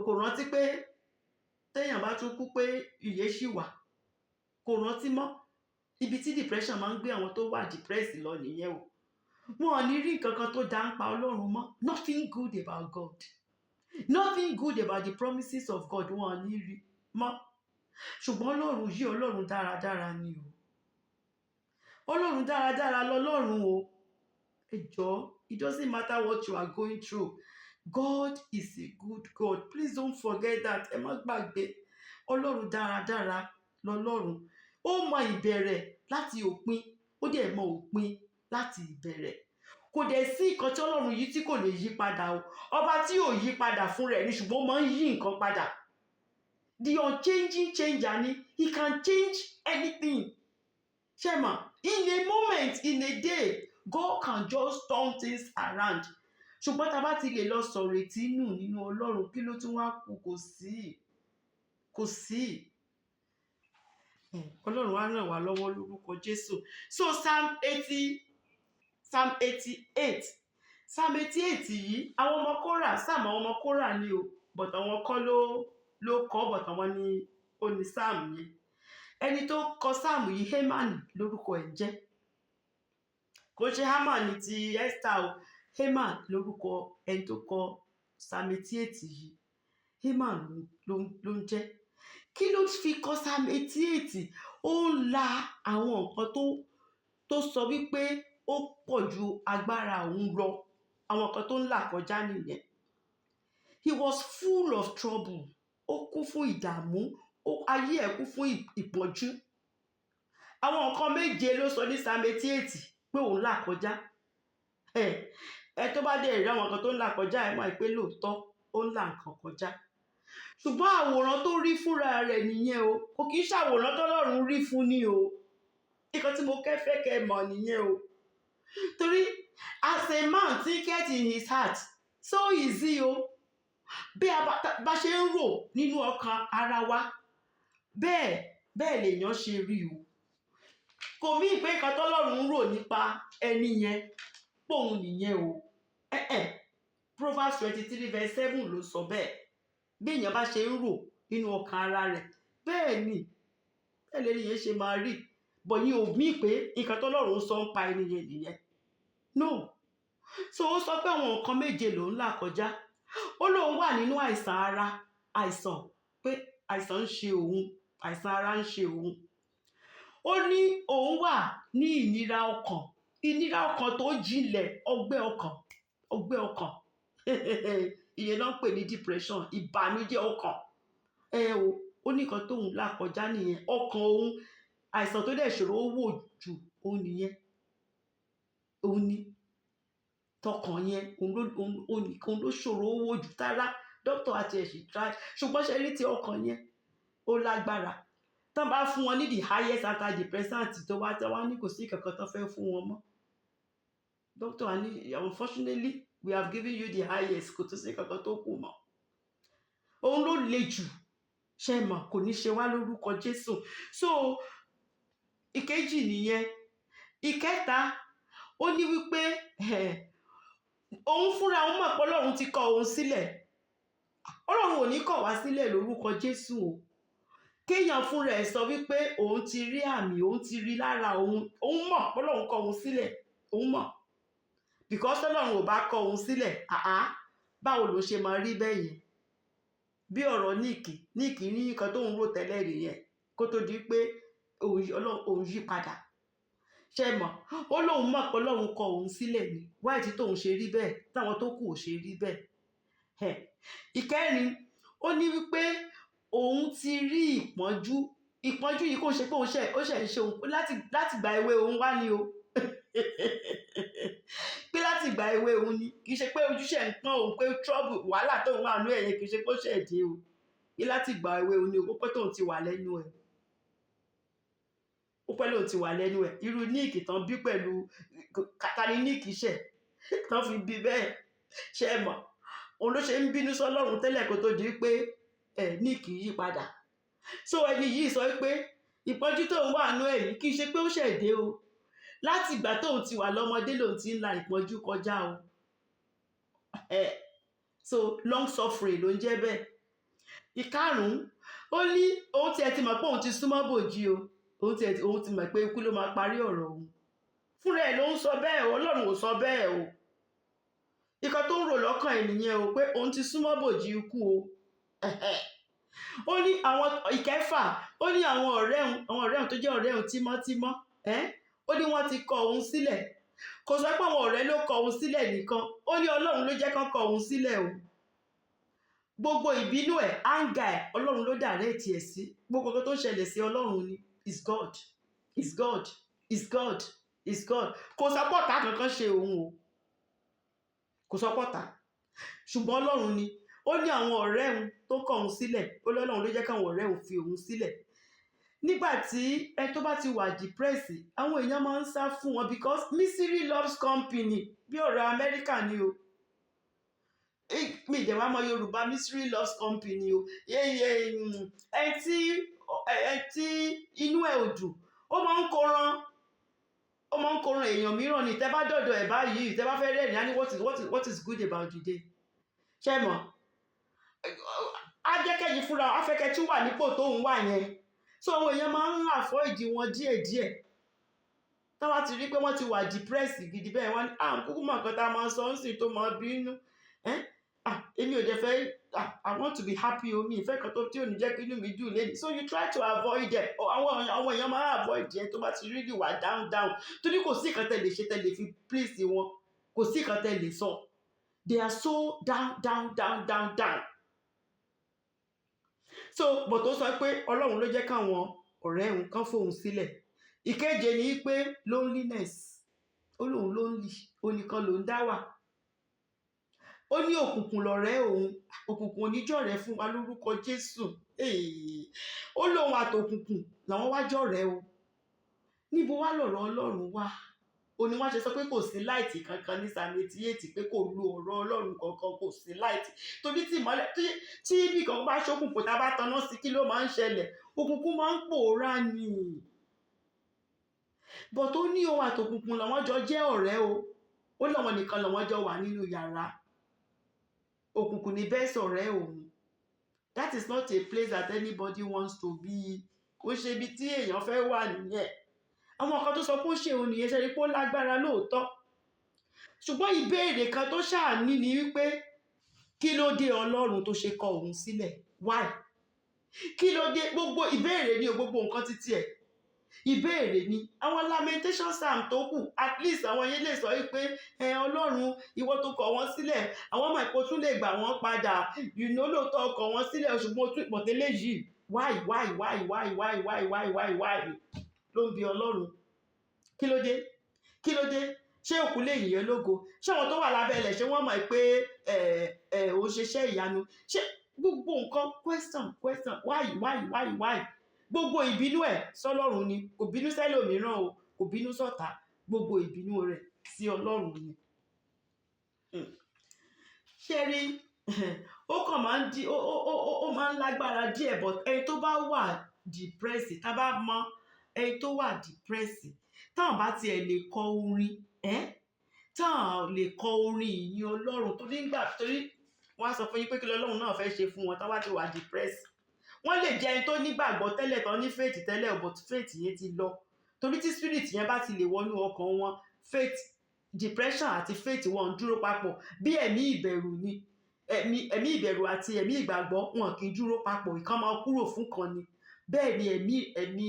kò rántí pé téèyàn bá tún kú pé ìyè ṣì wà kò rántí mọ́ ibi tí depression máa ń gbé àwọn tó wà depressed lọ nìyẹn o wọn ò ní rí nǹkan kan tó dá ń pa Ọlọ́run mọ́ nothing good about God nothing good about the promises of God wọn ò ní rí mọ́ ṣùgbọ́n Ọlọ́run yìí Ọlọ́run dáradára ni o Ọlọ́run dáradára lọ́lọ́run o ẹ jọ̀ọ́ it doesn't matter what you are going through God is a good God please don't forget that ẹ má gbàgbé Ọlọ́run dáradára lọ́lọ́run ó mọ ìbẹ̀rẹ̀ láti òpin ó dẹ̀ mọ òpin láti ìbẹ̀rẹ̀ kò dẹ̀ sí nǹkan tí Ọlọ́run yìí tí kò lè yí padà o ọba tí ò yí padà fún rẹ̀ ni ṣùgbọ́n ó máa ń yí nǹkan padà the unchanging changer ni he can change anything ṣẹ́mà in a moment in a day God can just turn things around ṣùgbọ́n tá a bá ti lè lọ sọ̀rọ̀ ètí nínú Ọlọ́run kí ló tún wá kù kò sí Ọlọ́run á ràn wá lọ́wọ́ lórúkọ Jésù so Psalm 88 yìí àwọn ọmọ Kórà Psalm àwọn ọmọ Kórà ni o but àwọn kọ́ ló kọ but àwọn ni ó ní Psalm yẹn ẹni tó kọ Psalm yìí Heman lórúkọ ẹ̀ jẹ́ kò ṣe Haman ti Esther o Heman lórúkọ ẹni tó kọ Psalm 88 yìí Heman ló ń jẹ́ kí ló fi kọ Psalm 88 ó ń la àwọn nǹkan tó sọ wípé ó pọ̀ ju agbára òun lọ àwọn nǹkan tó ń là kọjá nìyẹn he was full of trouble ó kún fún ìdààmú ayé ẹ̀ kún fún ìpọ́njú àwọn nǹkan méje ló sọ ní Psalm 88 pé òun là kọjá ẹ tó bá dẹ̀ rí àwọn nǹkan tó ń là kọjá ẹ mọ̀ pé lóòótọ́ ó ń là nǹkan kọjá ṣùgbọ́n àwòrán tó rí fúnra rẹ̀ nìyẹn o kò kì í ṣàwòrán tọ́lọ́run rí fún ni o nǹkan tí mo fẹ́ kẹ́ mọ̀ nìyẹn o torí as a man thinketh in his heart so is he o bí a bá ṣe ń rò nínú ọkàn ara wa bẹ́ẹ̀ lèèyàn ṣe rí o kò mí pé nǹkan tọ́lọ́run ń rò nípa ẹni yẹn pòun nìyẹn o Proverbs 23:7 ló sọ bẹ́ẹ̀ bí èèyàn bá ṣe ń rò nínú ọkàn ara rẹ̀ bẹ́ẹ̀ ni bẹ́ẹ̀ lè nìyẹn ṣe máa rí bọ̀ ní òmí pé nǹkan tọ́lọ́run sọ ń pa ènìyàn nìyẹn no so ó sọ pé àwọn nǹkan méje lòun là kọjá ó lóun wà nínú àìsàn ara àìsàn pé àìsàn ń ṣe òun àìsàn ara ń ṣe òun ó ní òun wà ní ìnira ọkàn tó jinlẹ̀ ọgbẹ́ ọkàn ìyẹn náà ń pè ní depression ìbànújẹ́ ọkàn ó ní nǹkan tóun là kọjá nìyẹn ọkàn òun àìsàn tó dẹ̀ ṣòro ó wò jù òun nìyẹn òun ni tọkàn yẹn òun ló ṣòro ó wò jù tára dókítà àti ẹ̀sìn try ṣùgbọ́n ṣe rí ti ọkàn yẹn ó lágbára tán bá fún wọn ní the highest antidepressant tó wá tẹ́ wá ní kò sí kankan tán fẹ́ fún wọn mọ́ doctor wa ní unfortunately we have given you the highest kò tó sí kankan tó kù mọ́ òun ló le jù ṣe mọ̀ kò ní ṣe wá lórúkọ Jésù so ìkejì nìyẹn ìkẹta ó ní wípé òun fúnra òun mọ̀ pé Ọlọ́run ti kọ òun sílẹ̀ Ọlọ́run ò ní kọ̀ wá sílẹ̀ lórúkọ Jésù o kéèyàn fúnra ẹ̀ sọ wípé òun ti rí àmì òun ti rí lára òun mọ̀ pé Ọlọ́run kọ òun sílẹ̀ òun mọ̀ because Ọlọ́run ò bá kọ òun sílẹ̀ báwo ló ṣe máa rí bẹ́ẹ̀ yẹn bí ọ̀rọ̀ níìkì ní nǹkan tó ń rò tẹ́lẹ̀ rí yẹn kó tó di pé òun yí padà ṣe mọ̀ ó lóun mọ̀ pé Ọlọ́run kọ òun sílẹ̀ ni wáyé tí tóun ṣe rí bẹ́ẹ̀ táwọn tó kù ò ṣe rí bẹ́ẹ̀ ìkẹrin ó ní wípé òun ti rí ìpọ́njú yìí kò ṣe pé ó ṣe ń ṣe òun láti gba ewé òun wá ní o pé láti gba ewé òun ni kì í ṣe pé ojúṣe ń pọ́n òun pé trouble wàhálà tóun wà nú ẹ̀yẹ kì í ṣe pé ó ṣe dé o pé láti gba ewé òun ni o pé tóun ti wà lẹ́nu ẹ̀ ó pẹ́ lóun ti wà lẹ́nu ẹ̀ irú níìkì tán bí pẹ̀lú kàtàní níìkì ṣẹ̀ tán fi bí bẹ́ẹ̀ ṣe mọ̀ òun ló ṣe ń bínú sọ́lọ́run tẹ́lẹ̀ kó tó di pé níìkì yí padà so ẹni yìí sọ pé ìpọ́njú tóun wà nú ẹ̀ yìí kì í ṣe pé ó ṣẹ̀ dé o láti ìgbà tóun ti wà lọ́mọdé lòun ti ń la ìpọ́njú kọjá o so long suffering ló ń jẹ́ bẹ́ẹ̀ ìkarùn-ún ó ní òun tiẹ̀ ti mọ̀ pé òun ti súnmọ́ bòjì o òun ti mọ̀ pé ikú ló máa parí ọ̀rọ̀ òun fúnra ẹ̀ ló ń sọ bẹ́ẹ̀ o Ọlọ́run ò sọ bẹ́ẹ̀ o ìkan tó ń rò lọ́kàn ẹ̀ nìyẹn o pé òun ti súnmọ́ bòjì ikú o ó ní àwọn ìkẹfà ó ní àwọn ọ̀rẹ́ òun tó jẹ́ ọ̀rẹ́ òun tímọ́tímọ́ ó ní wọ́n ti kọ òun sílẹ̀ kò sọ pé àwọn ọ̀rẹ́ ló kọ òun sílẹ̀ nìkan ó ní Ọlọ́run ló jẹ́ kán kọ òun sílẹ̀ o gbogbo ìbínú ẹ̀ áńgà ẹ̀ Ọlọ́run ló dàrẹ́ẹ̀tì ẹ̀ sí gbogbo tó ń ṣẹlẹ̀ sí Ọlọ́run ni is God is God is God is God kò sọpọ́tà kankan ṣe òun o kò sọpọ́tà ṣùgbọ́n Ọlọ́run ni ó ní àwọn ọ̀rẹ́ òun tó kọ òun sílẹ̀ ó lọ́lọ́run ló jẹ́ káwọn ọ̀rẹ́ òun fi òun sílẹ̀ nígbà tí ẹ tó bá ti wà depressed àwọn èèyàn máa ń sá fún wọn because misery loves company bí ọ̀rọ̀ Amẹ́ríkà ni o mi ìdẹ̀ wá mọ Yorùbá misery loves company o ẹ tí inú ẹ̀ ò dùn ó máa ń koran èèyàn mìíràn ni tẹ́ bá dọ̀dọ̀ ẹ̀ báyìí tẹ́ bá fẹ́ rẹ́rìn á ní what is good about the day ṣe mọ̀ ajẹ́kẹ̀yìn fúnra afẹ́kẹ́ tí wà nípò tó ń wà yẹn so àwọn èèyàn máa ń avoid wọn díẹ̀díẹ̀ táwa ti rí pé wọ́n ti wà depressed gidi bẹ́ẹ̀ wọ́n ní kúkú mọ̀ nǹkan tá a máa sọ ń sìn tó máa bínú èmi ò dẹ̀ fẹ́ I want to be happy o mi ìfẹ́ kan tó tí ò ní jẹ́ kí inú mi dùn lẹ́nu so you try to avoid it àwọn èèyàn máa avoid ẹ̀ tó bá ti rí wà down torí kò sí nǹkan tẹ́ lè ṣe tẹ́ lè fi please wọn kò sí nǹkan tẹ́ lè sọ they are so down so bọ̀ tó sọ pé Ọlọ́run ló jẹ́ káwọn ọ̀rẹ́ òun kan fóun sílẹ̀ ìkeje ni pé loneliness ó lóun lonely onìkan ló ń dá wà ó ní òkùnkùn lọ̀rẹ́ òun òkùnkùn oníjọ̀rẹ́ fún wa lórúkọ Jésù ó lóun àtòkùnkùn làwọn wá jọ̀rẹ́ o níbo wá lọ̀rọ̀ Ọlọ́run wá ó ní wọ́n ṣe sọ pé kò sí láìtì kankan ní Psalm 88 pé kò lu ọ̀rọ̀ Ọlọ́run kankan kò sí láìtì torí tí ìmọ́lẹ̀ tí ibì kan bá ṣókùnkùn tá a bá tanná sí kí ló máa ń ṣẹlẹ̀ òkùnkùn máa ń pòórá ni bọ̀ tó ní ohun àtòkùnkùn làwọn jọ jẹ́ ọ̀rẹ́ o ó làwọn nìkan làwọn jọ wà nínú yàrá òkùnkùn ní bẹ́ẹ̀ sọ̀rẹ́ òun that is not a place that anybody wants to be. Kò ṣe ibi tí èèyàn fẹ́ wà nìyẹn. Àwọn kan tó sọ pé ó ṣe òun nìyẹn, ṣe rí pé ó lágbára lóòótọ́. Ṣùgbọ́n ìbéèrè kan tó ṣáà ní ni wípé kí ló dé Ọlọ́run tó ṣe kọ òun sílẹ̀? Why? Kí ló dé? Gbogbo ìbéèrè ni o, gbogbo nǹkan títí ẹ̀. Ìbéèrè ni àwọn lamentation psalm tó kù, at least àwọn yẹn lè sọ wípé Ọlọ́run ìwọ tó kọ wọ́n sílẹ̀, àwọn ọmọ ìpò tún lè gbà wọ́n padà, lóòótọ́ kọ wọ́n sílẹ̀ ṣùgbọ́n tún ìpọ̀tẹ́lẹ̀ yìí why ló ń bi Ọlọ́run. Kí ló dé? Kí ló dé? Ṣé òkú lè yìn ẹ́ lógo? Ṣé àwọn tó wà lábẹ́ ilẹ̀ ṣé wọ́n mọ̀ pé ó ṣeṣẹ́ ìyanu? Ṣé gbogbo nǹkan question why? Gbogbo ìbínú ẹ̀ sọ́lọ́run ni, kò bínú sẹ́lòmíràn o, kò bínú sọ́ta, gbogbo ìbínú rẹ̀ sí Ọlọ́run ni. Ṣé rí ó kàn máa ń di ó máa ń lágbára díẹ̀, but ẹni tó bá wà depressed, tá bá mọ ẹni tó wà depressed, táwọn bá tiẹ̀ lè kọ orin táwọn lè kọ orin ìyìn Ọlọ́run torí wọ́n á sọ fún yín pé kí Ọlọ́run náà fẹ́ ṣe fún wọn táwọn bá ti wà depressed. Wọ́n lè jẹ́ ẹni tó nígbàgbọ́ tẹ́lẹ̀ tán ní faith tẹ́lẹ̀, but faith yẹn ti lọ. Torí tí spirit yẹn bá ti lè wọnú ọkàn wọn, faith, depression àti faith wọn dúró papọ̀. Bí ẹ̀mí ìbẹ̀rù ni, ẹ̀mí ìbẹ̀rù àti ẹ̀mí ìgbàgbọ́ wọn kì í dúró papọ̀, ìkan máa kúrò fún kan ni. Bẹ́ẹ̀ ni ẹ̀mí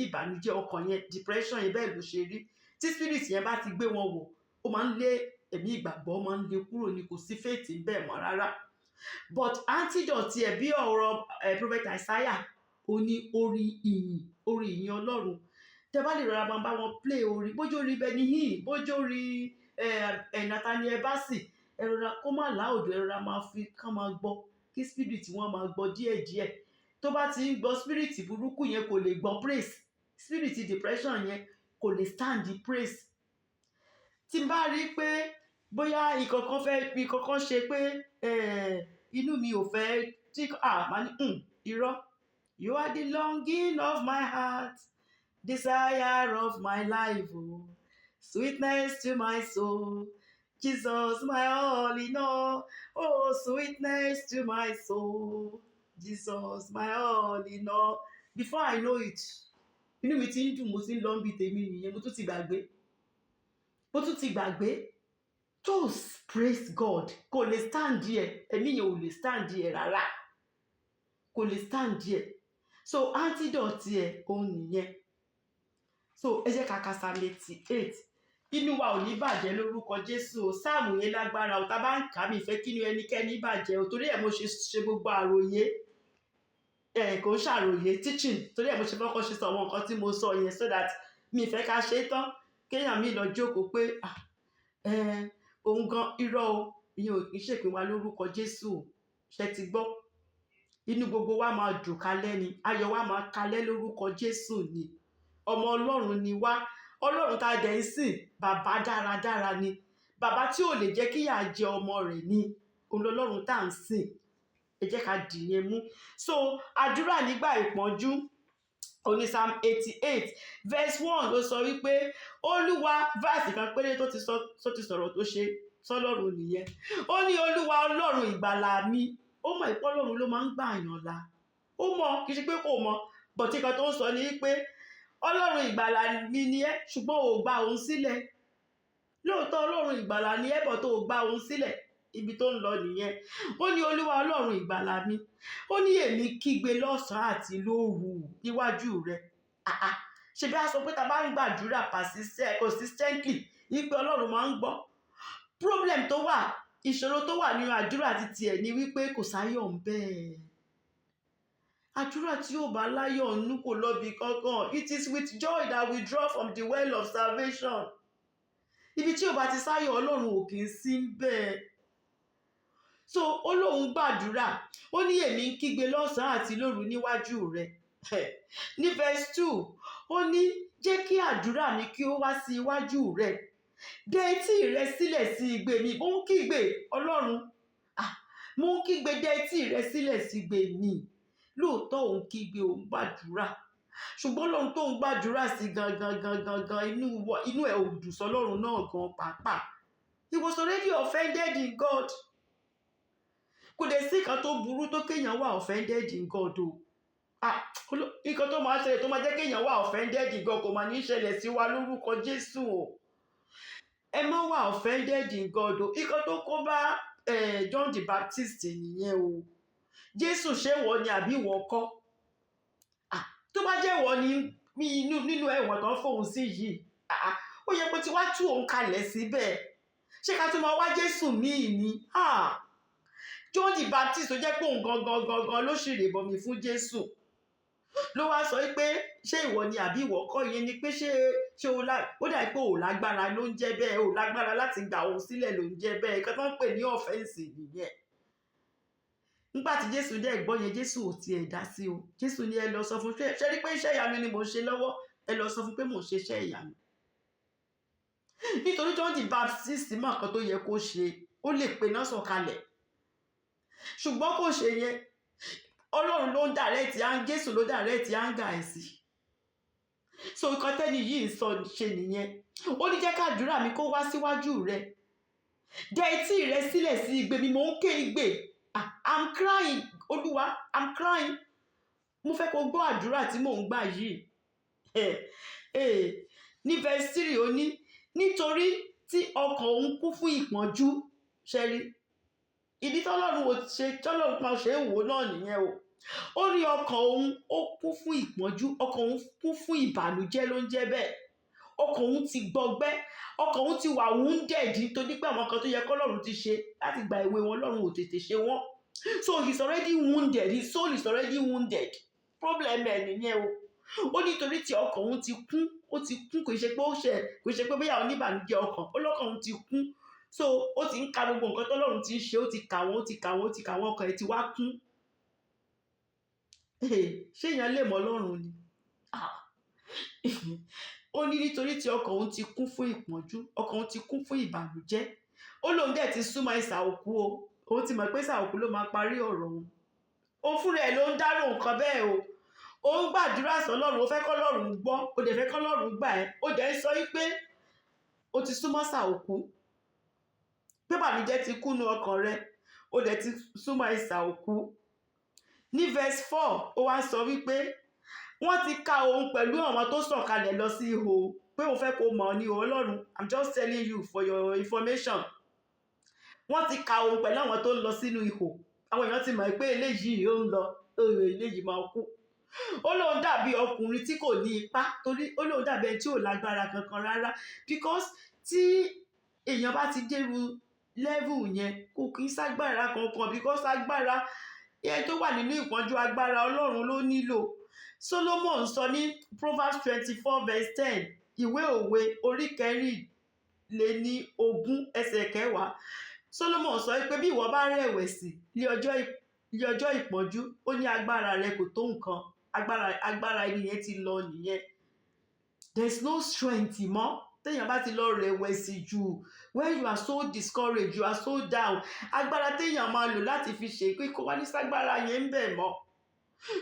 ìbànújẹ́ ọkàn yẹn, depression yẹn bẹ́ẹ̀ ló ṣe rí. Tí spirit yẹn bá ti gbé wọn wọ̀, ó máa ń lé ẹ̀mí ìgbàgbọ́, máa ń lé kúrò ni, kò sí faith bẹ́ẹ̀ mọ́ rárá. But antidote ẹ̀ bí ọ̀rọ̀ prophet Isaiah, ó ní orin ìyìn Ọlọ́run. Tẹ́ bá lè rọra máa bá wọn play orin, bójú orin Benny Hinn, bójú orin Nathaniel Bassey, ẹ rọra kó má láòdù, ẹ rọra máa fi kán máa gbọ́, kí spirit wọn máa gbọ́ díẹ̀díẹ̀. Tó bá ti ń gbọ́ spirit burúkú yẹn kò lè gbọ́ praise, spirit depression yẹn kò lè stand the praise. Tí n bá rí pé bóyá ìkọ̀kan ṣe pé inú mi ò fẹ́ tí máa ní irọ́. You are the longing of my heart, desire of my life, oh, sweetness to my soul, Jesus my all in all, oh sweetness to my soul, Jesus my all in all. Before I know it, inú mi ti ń dùn, mo ti ń lọ bí tèmi nìyẹn, mo tún ti gbàgbé. Just praise God. Kò lè stand díẹ̀, ẹ̀mí yẹn ò lè stand díẹ̀ rárá, kò lè stand díẹ̀. So antidote ẹ̀ òun nìyẹn. So ẹ jẹ́ ká ka Psalm 88. Inú wa ò ní bàjẹ́ lórúkọ Jésù o. Sáàmù yẹn lágbára o, tá bá ń kà mí fẹ́ kí inú ẹnikẹ́ni bàjẹ́ o, torí ẹ̀ mo ṣe gbogbo àròyé kò ń ṣàròyé teaching, torí ẹ̀ mo ṣe kọ́kọ́ ṣe sọ àwọn nǹkan tí mo sọ yẹn, so that mi fẹ́ ká ṣe tán kéèyàn mi lọ jókòó pé òun gan irọ́ o, ìyẹn ò kì í ṣèpín wa lórúkọ Jésù o. Ṣé ti gbọ́? Inú gbogbo wa máa dùn kalẹ́ ni, ayọ̀ wa máa kalẹ́ lórúkọ Jésù ni. Ọmọ Ọlọ́run ni wá, Ọlọ́run tá a dẹ̀ ń sìn, bàbá dáradára ni, bàbá tí ò lè jẹ́ kí ìyà jẹ ọmọ rẹ̀ ni, Ọlọ́run tá à ń sìn. Ẹ jẹ́ ká dìyẹn mú. So àdúrà nígbà ìpọ́njú, oní Psalm 88 verse 1 ló sọ wípé Olúwa, verse kan péré tó ti sọ̀rọ̀ tó ṣe sọ́lọ́run nìyẹn. Ó ní Olúwa Ọlọ́run ìgbàlà mi. Ó mọ̀ ìpọ́ Ọlọ́run ló máa ń gbà yàn là. Ó mọ̀, kì í ṣe pé kò mọ̀, but nǹkan tó ń sọ ni pé Ọlọ́run ìgbàlà mi ni ẹ́, ṣùgbọ́n ò gba òun sílẹ̀. Lóòótọ́ Ọlọ́run ìgbàlà ni ẹ́, but ò gba òun sílẹ̀. Ibi tó ń lọ nìyẹn. Ó ní Olúwa Ọlọ́run ìgbàlà mi. Ó ní èmi kígbe lọ́sàn-án àti lóru níwájú rẹ̀. Ṣé bí a sọ pé ta bá ń gbàdúrà consistently, wípé Ọlọ́run máa ń gbọ́. Problem tó wà, ìṣòro tó wà nínú àdúrà títí ẹ̀ ni wípé kò sáyọ̀ ń bẹ́ẹ̀. Àdúrà tí ò bá láyọ̀ nú kò lọ bí kankan. It is with joy that we draw from the well of salvation. Ibi tí ò bá ti sáyọ̀ Ọlọ́run ò kì í sí ń bẹ́ẹ̀. So ó lóun gbàdúrà, ó ní èmi ń kígbe lọ́sàn-án àti lóru níwájú rẹ̀. Ní verse 2, ó ní jẹ́ kí àdúrà mi kí ó wá sí iwájú rẹ̀. Dẹ etí rẹ sílẹ̀ sí igbe mi. Mo ń kígbe Ọlọ́run. Mo ń kígbe, dẹ etí rẹ sílẹ̀ sí igbe mi. Lóòótọ́ òun kígbe, òun gbàdúrà. Ṣùgbọ́n Ọlọ́run tó ń gbàdúrà sí gangan inú ẹ̀ ò dùn sọ́lọ́run náà gan pàápàá. He was already offended in God. kò dé sí nǹkan tó burú tó kéèyàn wà offended in God o. Nǹkan tó máa ṣẹlẹ̀ tó máa jẹ́ kéèyàn wà offended in God kò máa ní ṣẹlẹ̀ sí wa lórúkọ Jésù o. Ẹ má wà offended in God o. Nǹkan tó kó bá John the Baptist nìyẹn o. Jésù ṣé wọ ni àbí ìwọ kọ́? Tó bá jẹ́ wọ ni nínú ẹ̀wọ̀n tó ń fòun sí yìí, ó yẹ kó ti wá tú òun kalẹ̀ síbẹ̀. Ṣé ká tún máa wá Jésù míì ni? John the Baptist tó jẹ́ pé òun gangan ló ṣì rèbọmi fún Jésù ló wá sọ pé ṣé ìwọ ni àbí ìwọ kọ́? Ìyẹn ni pé ṣé ó dà pé ò lágbára ló ń jẹ́ bẹ́ẹ̀, ò lágbára láti gbà òun sílẹ̀ ló ń jẹ́ bẹ́ẹ̀. Nǹkan tó ń pè ní ọ̀fẹ́ǹsì nìyẹn. Nígbà tí Jésù dẹ̀ gbọ́ yẹn, Jésù ò tiẹ̀ dá sí o. Jésù ni ẹ lọ sọ fún ṣé rí pé iṣẹ́ ìyanu ni mò ń ṣe lọ́wọ́, ẹ lọ sọ fún pé mò ń ṣe iṣẹ́ ìyanu. Nítorí John the Baptist mọ̀ nǹkan tó yẹ kó ṣe, ó lè pe náà sọ̀kalẹ̀, ṣùgbọ́n kò ṣe yẹn. Ọlọ́run ló ń direct Jésù ló direct anger ẹ̀ sí. So nǹkan tẹ́ni yìí sọ ṣe nìyẹn. Ó ní jẹ́ kádùúrà mi kó wá síwájú rẹ, dẹ etí rẹ sílẹ̀ sí igbe mi, mò ń ké igbe. I'm crying, Olúwa, I'm crying. Mo fẹ́ kó gbọ́ àdúrà tí mò ń gbà yìí. Ní verse 3 ó ní nítorí tí ọkàn òun kún fún ìpọ́njú. Ṣẹ́rí ìdí tọ́lọ́run máa ṣe ń wò náà nìyẹn o. Ó rí ọkàn òun ó kún fún ìpọ́njú, ọkàn òun kún fún ìbànújẹ́ ló ń jẹ́ bẹ́ẹ̀. Ọkàn òun ti gbọgbẹ́, ọkàn òun ti wà wounded nítorí pé àwọn kan tó yẹ kọ́lọ́run ti ṣe láti gba ìwé wọn lọ́run ò tètè ṣe wọ́n. So he's already wounded, his soul is already wounded. Problem ẹ̀ nìyẹn o. Ó nítorí tí ọkàn òun ti kún, kò ṣe pé bóyá oníbànújẹ́ ọkàn, ó lọ́kàn òun ti kún. So ó ti ń ka gbogbo nǹkan tọ́lọ́run ti ń ṣe, ó ti kà wọ́n, ọkàn ẹ̀ ti wá kún. Ṣé èèyàn lè mọ Ọlọ́run ni? Ó ní nítorí tí ọkàn òun ti kún fún ìpọ́njú, ọkàn òun ti kún fún ìbànújẹ́. Ó lóun dẹ̀ ti súnmọ́ ìsà òkú o. Òun ti mọ̀ pé ìsà òkú ló máa parí ọ̀rọ̀ òun. Òun fúnra ẹ̀ ló ń dárò nǹkan bẹ́ẹ̀ o. Ó ń gbàdúrà sọ́lọ́run, ó fẹ́ kọ́lọ́run gbọ́, ó dẹ̀ fẹ́ kọ́lọ́run gbà ẹ́. Ó dẹ̀ ń sọ wípé ó ti súnmọ́ ìsà òkú. Pé ìbànújẹ́ ti kúnnú ọkàn rẹ, ó dẹ̀ ti súnmọ́ ìsà òkú. Ní verse 4 ó wá sọ wípé wọ́n ti ka òun pẹ̀lú àwọn tó sọ̀kalẹ̀ lọ sí ihò, pé òun fẹ́ kó mọ̀ ní Ọlọ́run. I'm just telling you for your information. Wọ́n ti ka òun pẹ̀lú àwọn tó ń lọ sínú ihò. Àwọn èèyàn ti mọ̀ pé eléyìí ó ń lọ, eléyìí máa kú. Ó lóun dàbí ọkùnrin tí kò ní ipá, torí ó lóun dàbí ẹni tí ò lágbára kankan rárá. Because tí èèyàn bá ti dérú level yẹn kò kí ń ságbára kankan, because agbára yẹn tó wà nínú ìpọ́njú, agbára Ọlọ́run ló nílò. Solomon sọ ní Proverbs 24 verse 10, ìwé òwe orí 24 ẹsẹ̀ 10. Solomon sọ pé bí ìwọ bá rẹ̀wẹ̀sì ní ọjọ́ ìpọ́njú, ó ní agbára rẹ kò tó nǹkan, agbára ẹni yẹn ti lọ nìyẹn. There is no strength mọ́ téèyàn bá ti lọ rẹ̀wẹ̀sì jù. When you are so discouraged, you are so down, agbára téèyàn máa lò láti fi ṣe pé kó wá ní ságbára yẹn ń bẹ̀ mọ́.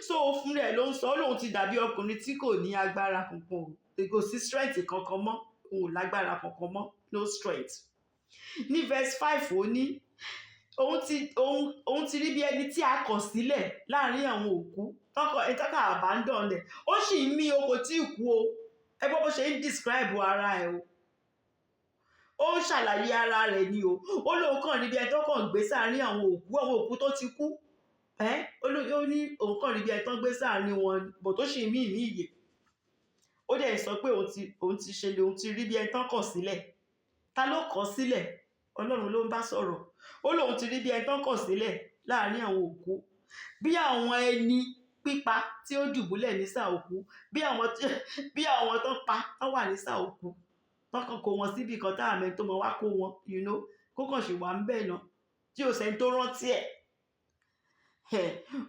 So fún rẹ̀ ló ń sọ, lóun ti dàbí ọkùnrin tí kò ní agbára kankan, kò sí strength kankan mọ́, òun lágbára kankan mọ́, no strength. Ní verse 5 ó ní òun ti rí bí ẹni tí a kọ̀ sílẹ̀ láàrin àwọn òkú, tọ́ka abandon rẹ̀. Ó sì ń mí, o kò tí ì kú o. Ẹ gbọ́ bó ṣe ń describe ara ẹ̀ o. Ó ń ṣàlàyé ara rẹ̀ ni o. Ó lóun kàn níbi ẹni tó kàn gbé sáàrin àwọn òkú tó ti kú. Ó ní òun kàn níbi ẹni tó gbé sáàrin wọn, bọ̀ tó ṣì ń mí ìyè. Ó dẹ̀ sọ pé òun ti ṣe lè, òun ti rí bí ẹni tó kọ̀ sílẹ̀. Ta ló kọ̀ sílẹ̀? Ọlọ́run ló ń bá sọ̀rọ̀. Ó lóun ti rí bí ẹni tó kọ̀ sílẹ̀ láàrin àwọn òkú, bí àwọn ẹni pípa tí ó dùbúlẹ̀ nísà òkú, bí àwọn tó pa tó wà nísà òkú, tó kàn kó wọn síbi kan tá àmẹ́ tó mọ wá kó wọn, kó kàn ṣì wà ń bẹ̀ náà tí ò sẹ́ni tó rántí ẹ̀.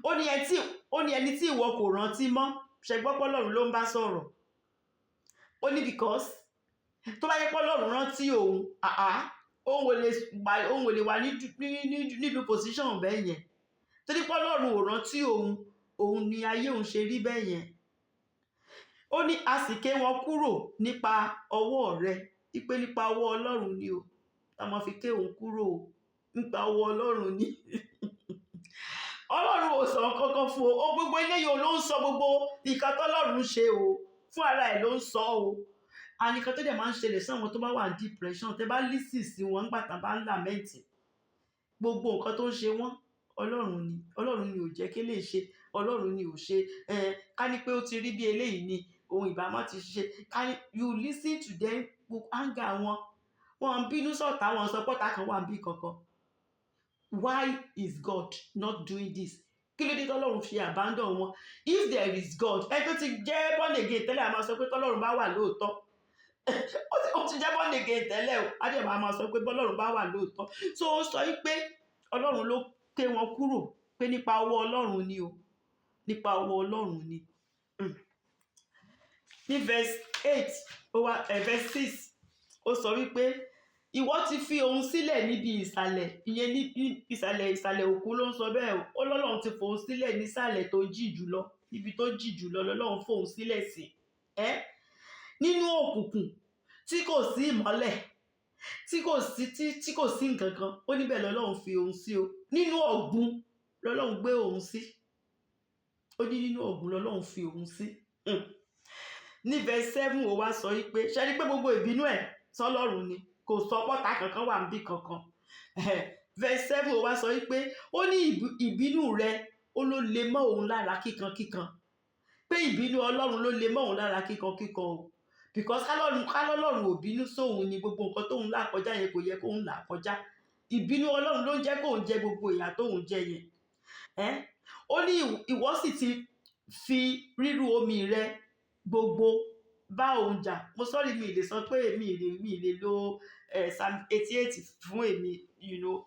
Ó ní ẹni tí ìwọ kò rántí mọ́. Ṣẹgbọ́pọ̀ Ọlọ́run ló ń bá sọ̀rọ̀. Ó ní because tó bá yẹ pé Ọlọ́run rántí òun, òun ò lè wà nílùú position bẹ́ẹ̀ yẹn. Torí pé Ọlọ́run ò rántí òun ni ayé òun ṣe rí bẹ́ẹ̀ yẹn. Ó ní a sì ké wọn kúrò nípa ọwọ́ rẹ, ipe nípa ọwọ́ Ọlọ́run ni o. A máa fi ké òun kúrò nípa ọwọ́ Ọlọ́run ni. ò sọ kankan fún o gbogbo eléyìí ló ń sọ gbogbo nǹkan tọ́lọ́run ṣe o fún ara ẹ̀ ló ń sọ o àníkan tó dẹ̀ máa ń ṣẹlẹ̀ sáwọn tó bá wà ní depression tẹ́ bá lísì sí wọn nígbà tán bá ń làmẹ́ǹtì gbogbo nǹkan tó ń ṣe wọ́n ọlọ́run ni ò jẹ́ kí lè ṣe ọlọ́run ni ò ṣe ká ní pé ó ti rí bí eléyìí ni ohun ìbámu ti ṣe ká ní you listen to them anger wọn ń bínú sọ̀tá wọn sọ pọ́tà kan wà ń bí kankan why is God not doing this kí ló dé tọ́lọ́run fi abandon wọn if there is God ẹ tó ti jẹ́ born again tẹ́lẹ̀ a máa sọ pé tọ́lọ́run bá wà lóòótọ́ ó ti jẹ́ born again tẹ́lẹ̀ o á dẹ̀ máa sọ pé bọ́lọ́run bá wà lóòótọ́ so ó sọ pé ọlọ́run ló ké wọn kúrò pé nípa ọwọ́ ọlọ́run ni o nípa ọwọ́ ọlọ́run ni ní verse 8 verse 6 ó sọ wípé ìwọ ti fi òun sílẹ̀ níbi ìsàlẹ̀ ìyẹn ní ìsàlẹ̀ òkú ló ń sọ bẹ́ẹ̀ ó lọ́lọ́run ti fòun sílẹ̀ nísàlẹ̀ tó jì jùlọ níbi tó jì jùlọ lọ́lọ́run fòun sílẹ̀ sí nínú òkùnkùn tí kò sí ìmọ́lẹ̀ tí kò sí nǹkan kan ó níbẹ̀ lọ́lọ́run fi òun sí o nínú ọ̀gbun lọ́lọ́run gbé òun sí ó ní nínú ọ̀gbun lọ́lọ́run fi òun sí ní verse 7 ó wá sọ wípé ṣe rí pé gbogbo ìbínú ẹ̀ sọ́lọ́run ni kò sọ pọ́tà kankan wà níbí kankan verse 7 ó wá sọ wípé ó ní ìbínú rẹ ó ló lè mọ́ òun lára kíkankíkan pé ìbínú ọlọ́run ló lè mọ́ òun lára kíkankíkan o because kálọ́lọ́run ò bínú sóhun ni gbogbo nǹkan tóun là kọjá yẹn kò yẹ kóun là kọjá ìbínú ọlọ́run ló ń jẹ́ kóun jẹ gbogbo ìyà tóun jẹ yẹn ó ní ìwọ sì ti fi rírú omi rẹ gbogbo bá òun jà mo sọ́rí mi lè sọ pé mi lè lo Psalm 88 fún èmi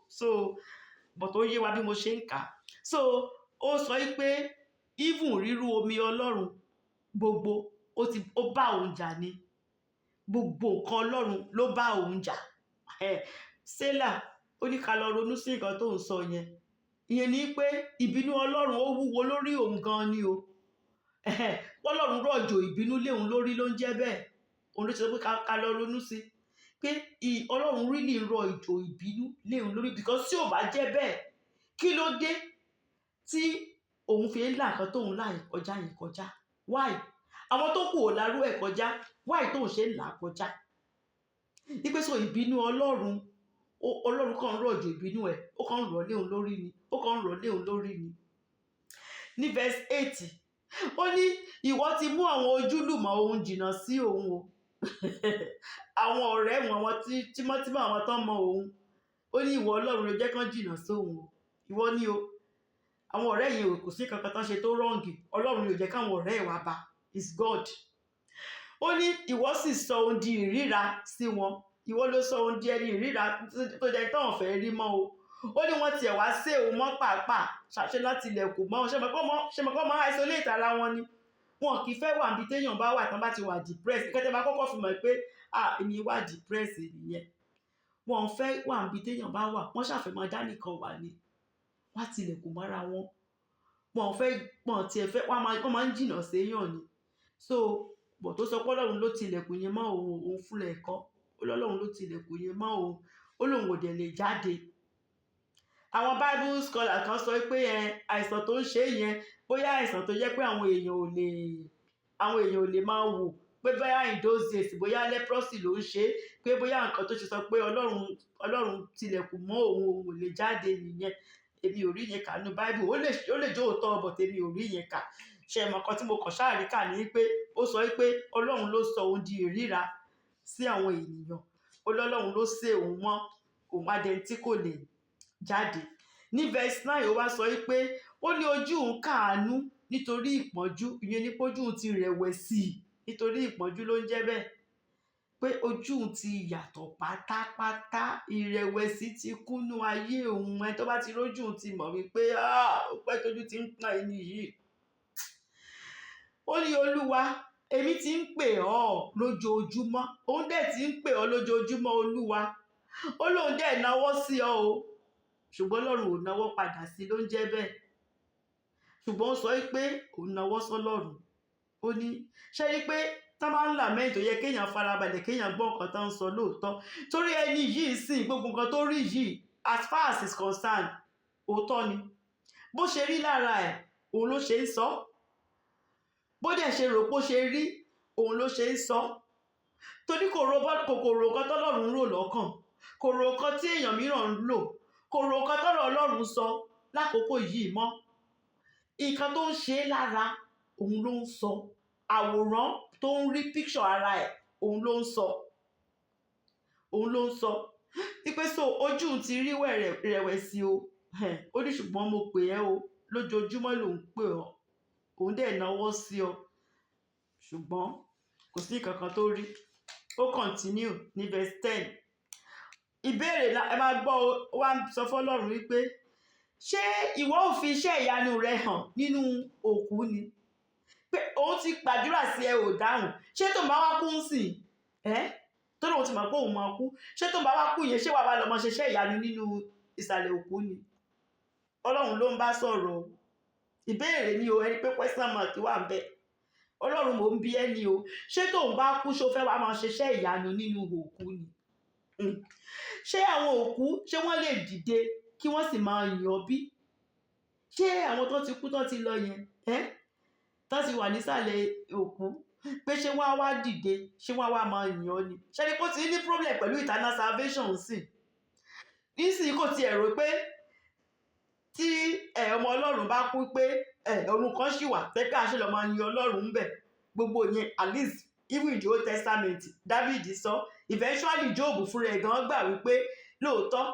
so but ó yé wa bí mo ṣe ń kà so ó sọ pé even rírú omi ọlọ́run gbogbo ó bá òun jà ni gbogbo nǹkan ọlọ́run ló bá òun jà sẹ́là ó ní ká lọ ronú sí nǹkan tó ń sọ yẹn ìyẹn ni pé ìbínú ọlọ́run ó wúwo lórí òun gan ni o ọlọ́run rọ̀jò ìbínú léun lórí ló ń jẹ́ bẹ́ẹ̀ òun ló ti sọ pé ká lọ ronú sí pé ọlọ́run rí lè rọ ìjò ìbínú léun lórí because tí ò bá jẹ́ bẹ́ẹ̀ kí ló dé tí òun fi ń là nǹkan tóun là yìí kọjá why àwọn tó kù ò lárú ẹ̀ kọjá why tóun ṣe ń là kọjá nígbà tó ìbínú ọlọ́run kàn ń rọ̀jò ìbínú ẹ̀ ó kàn ń rọ̀ léun lórí ni ní verse 8 ó ní ìwọ ti mú àwọn ojúlùmọ̀ òun jìnnà sí òun o àwọn ọ̀rẹ́ wọn àwọn tímọ́tímọ́ àwọn tó mọ òun ó ní ìwọ ọlọ́run ló jẹ́ kán jìnnà sí òun o ìwọ ní o àwọn ọ̀rẹ́ yẹn kò sí kankan tán ṣe tó rọ́ǹgì ọlọ́run ló jẹ́ káwọn ọ̀rẹ́ ẹ̀ wá bá is God ó ní ìwọ sì sọ ohun di ìríra sí wọn ìwọ ló sọ ohun di ẹni ìríra tó jẹ́ táwọn fẹ́ rí mọ́ o ó ní wọ́n tiẹ̀ wá sí òun mọ́ pàápàá ṣàṣẹ láti ilẹ̀kùn mọ́ ṣe mọ̀ kọ́ máa isolate ara wọn ni wọn kì í fẹ́ wà níbi téèyàn bá wà tán bá ti wà depressed kẹ́tẹ́ bá kọ́kọ́ fi mọ̀ pé èmi wà depressed nìyẹn wọn fẹ́ wà níbi téèyàn bá wà wọ́n ṣàfẹ́ máa dá nìkan wà ní wá tilẹ̀kùn mọ́ra wọn tiẹ̀ fẹ́ wọ́n máa ń jìnnà séèyàn ni so bọ̀ tó sọ pé ọlọ́run ló tilẹ̀kùn yẹn mọ́ òun fúnra ẹ̀kọ́ ọlọ́run ló tilẹ̀kùn yẹn mọ́ òun ó lóun ò dẹ̀ lè jáde àwọn bible scholar kan sọ pé àìsàn tó ń ṣe yẹn bóyá àìsàn tó jẹ́ pé àwọn èèyàn ò lè máa wò pé bóyá in those days bóyá leprosy ló ń ṣe pé bóyá nǹkan tó ṣe sọ pé ọlọ́run tilẹ̀kùn mọ́ òun ò lè jáde nìyẹn èmi ò rí yẹn kà nínú bible ó lè jó òótọ́ ọbọ̀ tèmi ò rí yẹn kà ṣe mọ̀ kan tí mo kàn ṣáà rí kà ní pé ó sọ pé ọlọ́run ló sọ òun di ìríra sí àwọn ènìyàn ọlọ́run ló sé òun mọ́ òun adẹni tí kò lè jáde ní verse 9 ó wá sọ pé ó ní ojú òun káàánú nítorí ìpọ́njú ìyẹn ní pójú òun ti rẹ̀wẹ̀sì nítorí ìpọ́njú ló ń jẹ́ bẹ́ẹ̀ pé ojú òun ti yàtọ̀ pátápátá ìrẹ̀wẹ̀sì ti kúnnú ayé òun tó bá ti rójú òun ti mọ̀ wípé ó pẹ́ tójú ti ń pọ́n ẹni yìí ó ní olúwa èmi ti ń pè ọ́ lójoojúmọ́ òun dẹ̀ ti ń pè ọ́ lójoojúmọ́ olúwa ó lóun dẹ̀ náwó sí ọ o ṣùgbọ́n Ọlọ́run ò náwó padà sí ló ń jẹ́ bẹ́ẹ̀ ṣùgbọ́n ó sọ pé òun náwó sọ́lọ́run ó ní ṣe rí pé tá máa ń lament tó yẹ kéèyàn farabalẹ̀ kéèyàn gbọ́ nǹkan tó ń sọ lóòótọ́ torí ẹni yìí sìn gbogbo nǹkan tó rí yìí as far as is concerned òótọ́ ni bó ṣe rí lára ẹ̀ òun ló ṣe ń sọ, bó dẹ̀ ṣe rò pó ṣe rí òun ló ṣe ń sọ, torí kò rò kan tọ́lọ́run ń rò lọ́kàn, kò rò kan tí èèyàn mìíràn ń lò, kò rò kan tọ́rọ̀ Ọlọ́run sọ lákòókò yìí mọ́. Nǹkan tó ń ṣe é lára òun ló ń sọ, àwòrán tó ń rí picture ara ẹ̀ òun ló ń sọ, òun ló ń sọ wípé so ojú ti rí rẹ̀wẹ̀sì o, ó ní ṣùgbọ́n mo pè ẹ́ o, lójoojúmọ́ lòun pè ọ́, òun dẹ̀ náwó sí ọ, ṣùgbọ́n kò sí kankan tó rí. Ó continue ní verse 10. Ìbéèrè ẹ máa gbọ́, ó wá sọ fọ́lọ́run wípé ṣé ìwọ ò fi iṣẹ́ ìyanu rẹ hàn nínú òkú ni? Pé òun ti gbàdúrà sí ẹ ò dáhùn, ṣé tó ń bá wá kú ń sìn tó lóun ti mọ̀ pé òun máa kú, ṣé tó ń bá wá kú yẹn ṣé wàá bá lọ mọ ṣiṣẹ́ ìyanu nínú ìsàlẹ̀ òkú ni? Ọlọ́run ló ń bá sọ̀rọ̀. Ìbéèrè ni o, ẹni pé question mark wà ń bẹ̀. Ọlọ́run mò ń bi ẹni o, ṣé tó ń bá kú ṣó fẹ́ wàá máa ṣiṣẹ́ ìyanu nínú òkú ni? Ṣé àwọn òkú ṣé wọ́n lè dìde kí wọ́n sì máa yìn ọ́ bí? Ṣé àwọn tó ti kú tó ti lọ yẹn tó ti wà nísàlẹ̀ òkú pé ṣé wọ́n á wá dìde, ṣé wọ́n á wá máa yìn ọ́ ni? Ṣé ni kó ti ní problem pẹ̀lú eternal salvation sí nísìnyí, kò tiẹ̀ rò pé tí ọmọ Ọlọ́run bá kú pé ọ̀run kan ṣì wà pé ká ṣe lọ máa yin Ọlọ́run ń bẹ̀, gbogbo yẹn at least even in the Old Testament David sọ, eventually Job fúnra ẹ̀ gan gbà wípé lóòótọ́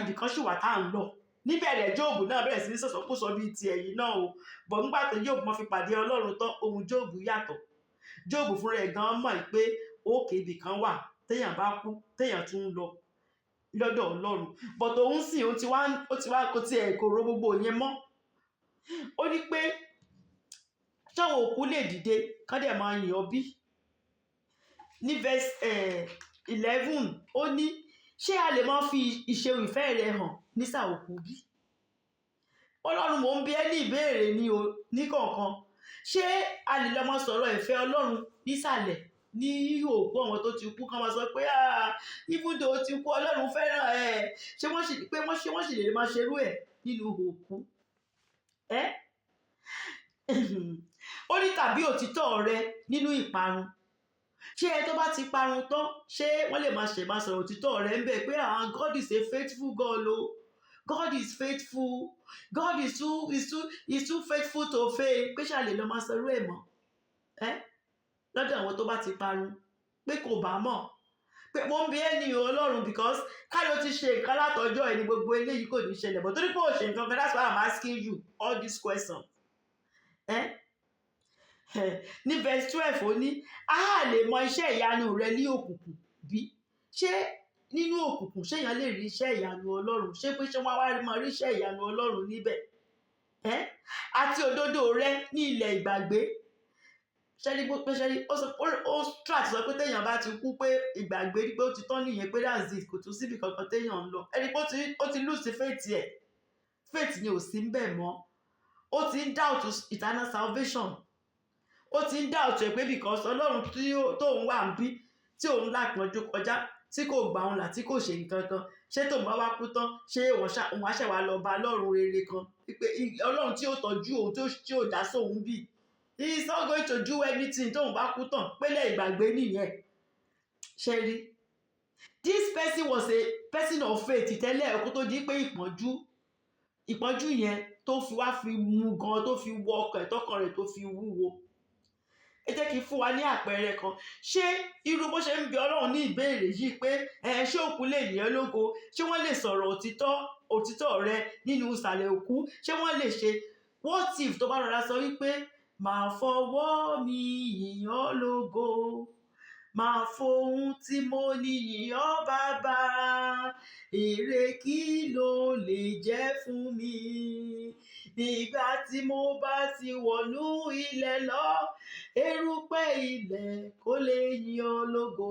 ibì kan ṣì wà tá à ń lọ. Níbẹ̀rẹ̀ Job náà bẹ̀rẹ̀ sí ní sọ̀sọ̀kúsọ bíi ti ẹ̀yìn náà o, bọ̀ nígbà tó Job mọ́ fi pàdé Ọlọ́run tán, ohun Job yàtọ̀. Job fúnra ẹ̀ gan mọ̀ pé òkè ibì kan wà téèyàn bá kú téèyàn tún ń lọ lọ́dọ̀ Ọlọ́run, but òun sì ó ti wá kò tiẹ̀ kò ro gbogbo yẹn mọ́. Ó ní pé ṣáwọn òkú lè dìde kán dẹ̀ máa yìn ọ́ bí? Ní verse 11 ó ní ṣé a lè máa fi ìṣeun ìfẹ́ rẹ hàn nísà òkú bí? Ọlọ́run mò ń bi ẹ́ ní ìbéèrè ni o ní kọ̀ọ̀kan, ṣé a lè lọ máa sọ̀rọ̀ ìfẹ́ Ọlọ́run nísàlẹ̀ ní òkú àwọn tó ti kú, kán máa sọ pé even though ó ti kú Ọlọ́run fẹ́ràn ẹ̀, ṣé wọ́n sì lè máa ṣerú ẹ̀ nínú òkú? Ó ní tàbí òtítọ́ rẹ nínú ìparun, ṣé ẹ tó bá ti parun tán ṣé wọ́n lè máa sọ̀rọ̀ òtítọ́ rẹ ń bẹ̀ pé God is a faithful God o, God is faithful, God is too faithful to fail, pé ṣá lè lọ máa sọ irú ẹ̀ mọ́ lọ́dọ̀ àwọn tó bá ti parun, pé kò bá mọ̀. Pé mo ń bi ẹ́ ní Ọlọ́run because káyọ̀ ti ṣe nǹkan látọjọ́ ẹ̀ ní gbogbo eléyìí kò ní ṣẹlẹ̀, but torí pé ò ṣe nǹkan kan, that's why I'm asking you all these questions. Ní verse 12 ó ní a lè mọ iṣẹ́ ìyanu rẹ ní òkùnkùn bí? Ṣé nínú òkùnkùn ṣéèyàn lè rí iṣẹ́ ìyanu Ọlọ́run? Ṣé pé ṣé wọ́n wá máa rí iṣẹ́ ìyanu Ọlọ́run níbẹ̀? Àti òdodo rẹ ní ilẹ̀ ìgbàgbé. Ṣẹ́rí ó strat sọ pé téèyàn bá ti kú pé ìgbàgbé pé ó ti tán nìyẹn, pé that's it, kò tún síbi kankan téèyàn ń lọ. Ẹni pé ó ti lose faith ẹ̀, faith ni ò sí ń bẹ̀ mọ́. Ó ti ń doubt eternal salvation, ó ti ń doubt ẹ̀ pé because Ọlọ́run tóun wà ń bí tí òun lápọnjú kọjá tí kò gbà òun là tí kò ṣe nǹkan kan, ṣé tóun bá wá kú tán ṣé òun á ṣẹ̀wá lọ bá Ọlọ́run rere kan pé Ọlọ́run tí ó tọ́jú òun tí ó dá sóun bí, he is not going to do anything tóun bá kú tán, pélé ìgbàgbé nìyẹn. Ṣé rí, this person was a person of faith tẹ́lẹ̀ kó tó di pé ìpọ́njú yẹn tó fi wá fi mú gan, tó fi wọ ọkàn ẹ̀ tọkàn rẹ̀ tó fi wúwo. Ẹ jẹ́ kí n fún wa ní àpẹẹrẹ kan. Ṣé irú bó ṣe ń bi Ọlọ́run ní ìbéèrè yìí pé ṣé òkú lè yìn ẹ́ lógo, ṣé wọ́n lè sọ̀rọ̀ òtítọ́ rẹ nínú ìsàlẹ̀ òkú, ṣé wọ́n lè ṣe? What if tó bá rọra sọ wípé màá fọwọ́ mi yìn ọ́ lógo, màá fohùn tí mo ní yìn ọ́ bàbá, èrè kí ló lè jẹ́ fún mi nígbà tí mo bá ti wọ̀nú ilẹ̀ lọ, erùpẹ̀ ilẹ̀ kò lè yìn ọ́ lógo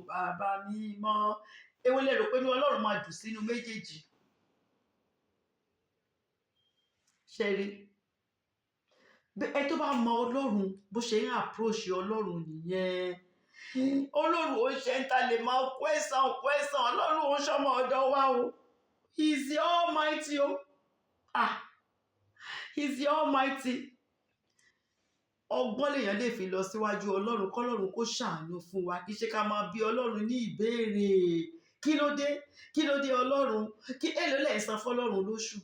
bàbá mímọ́. Èwo lẹ rò pé ní Ọlọ́run máa jù sínú méjèèjì? Ṣé rí, ẹ tó bá mọ Ọlọ́run bó ṣe ń approach Ọlọ́run nìyẹn. Ọlọ́run ò ṣe ń ta lè máa question Ọlọ́run ò ń ṣọmọ ọ̀dọ̀ wa o. he is the almighty o. He is the almighty. Ọgbọ́n lèèyàn lè fi lọ síwájú Ọlọ́run kọ́lọ́run kó ṣàánú fún wa, kì í ṣe ká máa bi Ọlọ́run ní ìbéèrè kí ló dé Ọlọ́run, èló lẹ̀ san fọ́lọ́run lóṣù.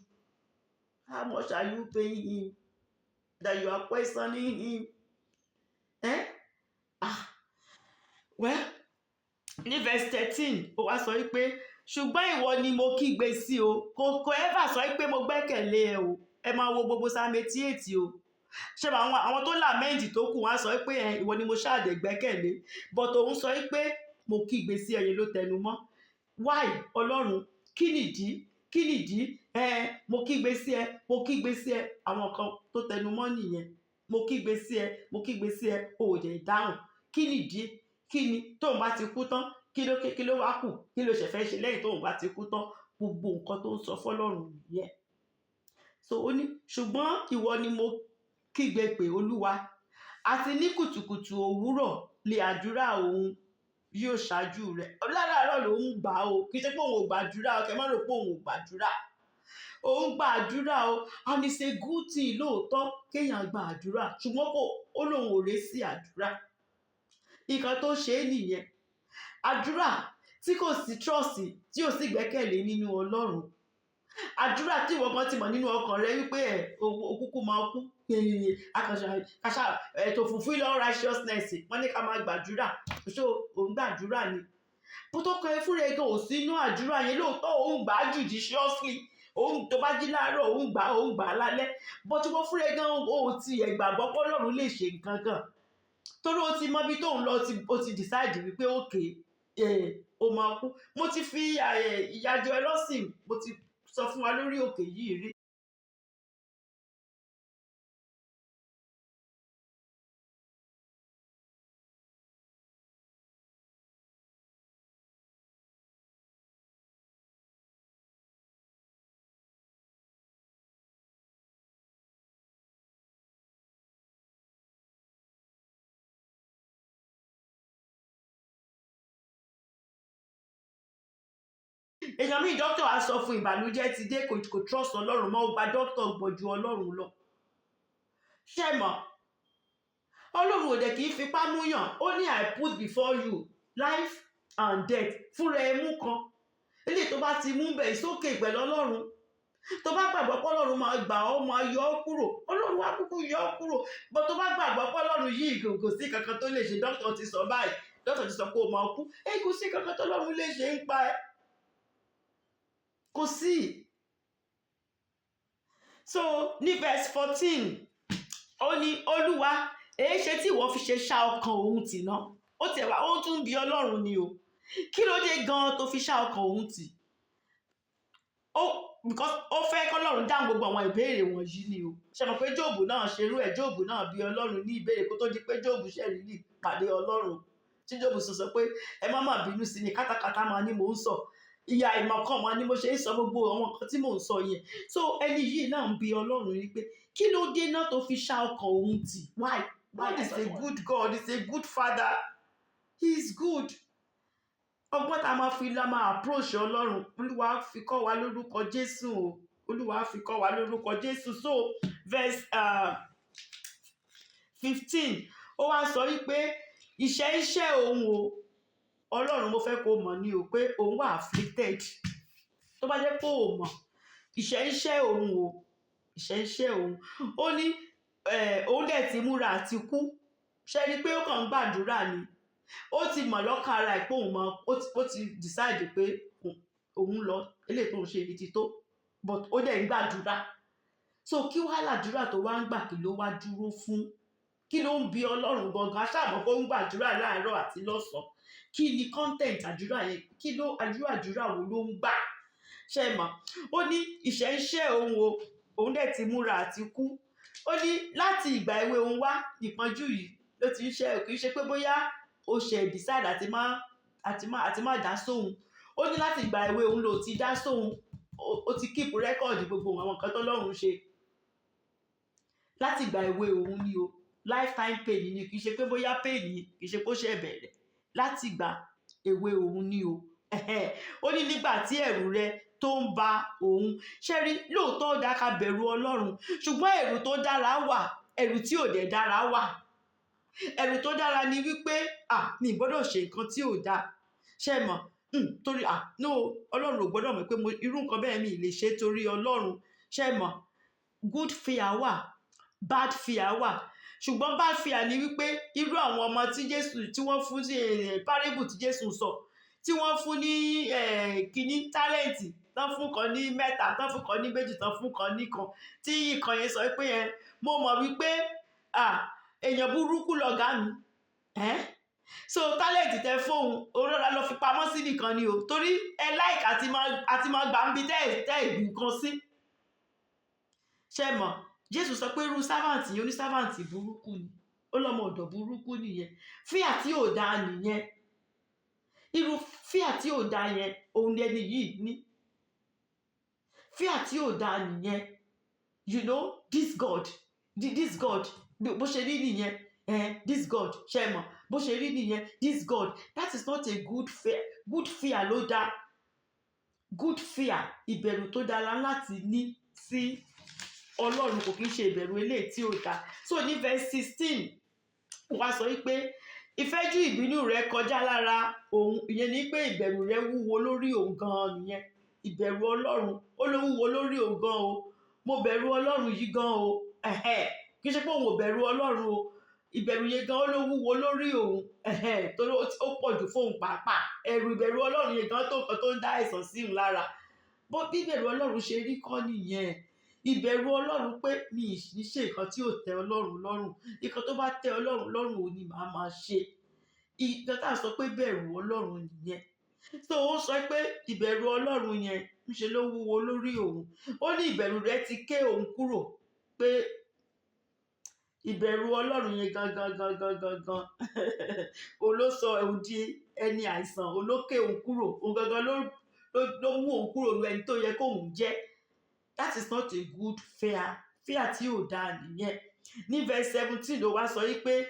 How much are you paying him that you are questioning him? Well, ní verse 13 ó wá sọ wípé ṣùgbọ́n ìwọ ni mo kígbe sí o, kò ever sọ wípé mo gbẹ́kẹ̀lé ẹ o. Ẹ máa wo gbogbo Psalm 88 o. Ṣé àwọn tó làmẹ́ǹtì tó kù wá sọ pé ìwọ ni mo ṣáàdé gbẹ́kẹ̀lé, but òun sọ pé mo kígbe sí ẹyẹ ló tẹnu mọ́. Why Ọlọ́run, kí nìdí mo kígbe sí ẹ àwọn kan tó tẹnu mọ́ nìyẹn. Mo kígbe sí ẹ ò dẹ̀ dáhùn. Kí nìdí? Kí ni tóun bá ti kú tán kí ló wá kù, kí ló ṣẹ̀fẹ̀ ṣe lẹ́yìn tóun bá ti kú tán? Gbogbo nǹkan tó ń sọ fọ́lọ́run nìyẹn. So ó ní ṣùgbọ́n ìwọ ni mo kígbe pè Olúwa, àti ní kùtùkùtù òwúrọ̀ lè àdúrà òun yóò ṣáájú rẹ̀. Láràárọ̀ ló ń gbà o, kì í ṣe pé òun ò gbàdúrà o, kẹ má rò pé òun ò gbàdúrà. Òun gbàdúrà o, and it's a good thing lóòótọ́ kéèyàn gbàdúrà, ṣùgbọ́n ó lóun ò ré sí àdúrà. Nǹkan tó ṣe é nìyẹn. Àdúrà tí kò sí trust, tí ò sì gbẹ́kẹ̀lé nínú Ọlọ́run. Àdúrà tí ìwọ kan ti mọ̀ nínú ọkàn rẹ wípé òkúkú máa kú. Kàṣà to fulfill all righteousness, wọ́n ní ká máa gbàdúrà. Ṣé òun gbàdúrà ni? Bó tó kọ ẹ fúnra ẹ gan ò sí inú àdúrà yẹn, lóòótọ́ òun gbà á judiciously. Òun tó bá jí láàárọ̀ òun gbà á lálẹ́. Bó tí wọ́n fúnra ẹ gan ò ti ẹ̀gbàgbọ́ pé Ọlọ́run lè ṣe nǹkan kan. Torí ó ti mọ ibi tóun lọ, ó ti decide wípé okay, ó máa kú. Mo ti fi ìyàjọ ẹlọ́sìn, mo ti sọ fún wa lórí òkè yìí rí. Èèyàn mi dókítà á sọ fún ìbànújẹ́ ti dé, kò trust Ọlọ́run mọ́, ó gba dókítà gbọ́ ju Ọlọ́run lọ. Ṣé mọ̀? Ọlọ́run ò dẹ̀ kì í fipá múyàn. Ó ní I put before you life and death. Fúnra ẹ mú kan. Eléyìí tó bá ti mú bẹ̀ ìsókè pẹ̀lú Ọlọ́run. Tó bá gbàgbọ́ pé Ọlọ́run máa gbà ọ́, máa yọ ọ́ kúrò, Ọlọ́run á kúkú yọ ọ́ kúrò. Bó tó bá gbàgbọ́ pé Ọlọ́run yìí kò sí kankan tó lè ṣe, dókítà ti sọ báyìí, dókítà ti sọ pé ó máa kú. Kò sí kankan tó Ọlọ́run lè ṣe ń pa ẹ́. Kò sí. So ní verse 14 ó ní Olúwa, èé ṣe tí ìwọ fi ṣe ṣá ọkàn òun tì náà. Ó tiẹ̀ wá, ó tún bi Ọlọ́run ni o. Kí ló dé gan-an tó fi ṣá ọkàn òun tì? Because ó fẹ́ kọ́lọ́run dáhùn gbogbo àwọn ìbéèrè wọ̀nyí ni o. Ṣé mọ̀ pé Jóòbù náà ṣerú ẹ̀? Jóòbù náà bi Ọlọ́run ní ìbéèrè kó tó di pé Jóòbù ṣẹ̀rí ní pàdé Ọlọ́run. Tí Jóòbù sọ pé ẹ má bínú sí ni, kátàkátà máa ní mò ń sọ. Ìyá ìmọ̀kan máa ní mo ṣe ń sọ gbogbo àwọn nǹkan tí mò ń sọ yẹn. So ẹni yìí náà ń bi Ọlọ́run ní pé kí ló dé náà tó fi ṣá ọkàn òun tì? Why? God is a good God, is a good father. He is good. Ọgbọ́n tá a máa fi la máa approach Ọlọ́run. Olúwa fi kọ́ wa lórúkọ Jésù o. Olúwa fi kọ́ wa lórúkọ Jésù. So verse 15 ó wá sọ wípé iṣẹ́ òun o. Ọlọ́run mo fẹ́ kó mọ̀ ní o pé òun wà afflicted. Tó bá jẹ́ pé o mọ̀ iṣẹ́ òun o. Iṣẹ́ òun. Ó ní òun dẹ̀ ti múra àti kú. Ṣé ni pé ó kàn ń gbàdúrà ni? Ó ti mọ̀ lọ́kàn ara ẹ̀ pé òun mọ̀, ó ti decide pé òun lọ, eléyìí tó ń ṣe ibi ti tó, but ó dẹ̀ ń gbàdúrà. So kí wá làdúrà tó wá ń gbà, kí ló wá dúró fún? Kí ló ń bi Ọlọ́run gangan? Aṣáàmọ̀ pé ó ń gbàdúrà láàárọ̀ àti lọ́sàn-án. Kí ni content àdúrà yẹn? Kí ló àdúrà wo ló ń gbà? Ṣé mọ̀? Ó ní iṣẹ́ òun o. Òun dẹ̀ ti múra àti kú. Ó ní láti ìgbà èwe òun wá ìpọ́njú yìí ló ti ń ṣe, kì í ṣe pé bóyá ó ṣe decide àti má dá sóhun. Ó ní láti ìgbà èwe òun ló ti dá sóhun. Ó ti keep record gbogbo àwọn nǹkan t'Ọlọ́run ṣe. Láti ìgbà èwe òun ni o. Lifetime pain ni, kì í ṣe pé bóyá pain ni, kì í ṣe pé ó ṣe bẹ̀rẹ̀. Láti ìgbà èwe òun ni o. Ó ní nígbà tí ẹ̀rù rẹ tó ń ba òun. Ṣé rí, lóòótọ́ ó dáa ká bẹ̀rù Ọlọ́run, ṣùgbọ́n ẹ̀rù tó dára wà, ẹ̀rù tí ò dẹ̀ dára wà. Ẹ̀rù tó dára ni wípé mi gbọ́dọ̀ ṣe nǹkan tí ò dáa. Ṣé mọ̀? Torí no, Ọlọ́run ò gbọ́dọ̀ mọ̀ pé irú nǹkan bẹ́ẹ̀ mi lè ṣe torí Ọlọ́run. Ṣé mọ̀? Good fear wà, bad fear wà. Ṣùgbọ́n bad fear ni wípé irú àwọn ọmọ tí Jésù tí wọ́n fún sí parable tí Jésù sọ, tí wọ́n fún ní kíní tálẹ́ǹtì, tán fún kan ní mẹ́ta, tán fún kan ní méjì, tán fún kan ní kan, tí ìkan yẹn sọ pé mo mọ̀ wípé èèyàn burúkú lọ̀gá mi. So tálẹ́ǹtì tẹ fóun olóra lọ fi pamọ́ sí nìkan ni o, torí ẹ láìka àti máa gbà ń bi tẹ́ ìgbì nǹkan sí. Ṣé mọ̀? Jésù sọ pé irú sáfàǹtì yẹn onísáfàǹtì burúkú ni, ó lọ́mọ ọ̀dọ̀ burúkú nìyẹn. Fíà tí ò dáa nìyẹn. Irú fíà tí ò dáa yẹn òun ni ẹni yìí ní. Fíà tí ò dáa nìyẹn. You know, this God bó ṣe rí nìyẹn. This God, ṣé mọ̀? Bó ṣe rí nìyẹn. This God, that is not a good fear. Good fear ló dáa. Good fear, ìbẹ̀rù tó dára láti ní sí Ọlọ́run, kò kí ń ṣe ìbẹ̀rù eléyìí tí ò dáa. So ní verse 16 wá sọ wípé ìfẹ́jú ìbínú rẹ kọjá lára òun. Ìyẹn ni pé ìbẹ̀rù rẹ wúwo lórí òun gan-an nìyẹn. Ìbẹ̀rù Ọlọ́run ó ló wúwo lórí òun gan o. Mo bẹ̀rù Ọlọ́run yìí gan o. Kì í ṣe pé òun ò bẹ̀rù Ọlọ́run o. Ìbẹ̀rù yẹn gan ó ló wúwo lórí òun. Torí ó pọ̀ jù fóun pàápàá. Ìbẹ̀rù Ọlọ́run yẹn gan tó nǹkan tó ń dá àìsàn sí òun lára. Bí ìbẹ̀rù Ọlọ́run ṣe rí kọ́ nìyẹn. Ìbẹ̀rù Ọlọ́run pé mi ní ṣe nǹkan tí ò tẹ́ Ọlọ́run lọ́rùn. Nǹkan tó bá tẹ́ Ọlọ́run lọ́rùn ò ní màá máa ṣe. Ìgbà tá a sọ pé bẹ̀rù Ọlọ́run nìyẹn. So ó sọ pé ìbẹ̀rù Ọlọ́run yẹn ń ṣe ló wúwo lórí òun. Ó ní ìbẹ̀rù rẹ ti ké òun kúrò, pé ìbẹ̀rù Ọlọ́run yẹn gangan olóṣọ òun di ẹni àìsàn, olókè òun kúrò, òun gangan ló mú òun kúrò lu ẹni tó yẹ kóun jẹ́. That is not a good fear. Fear tí ò dáa nìyẹn. Ní verse 17 ló wá sọ wípé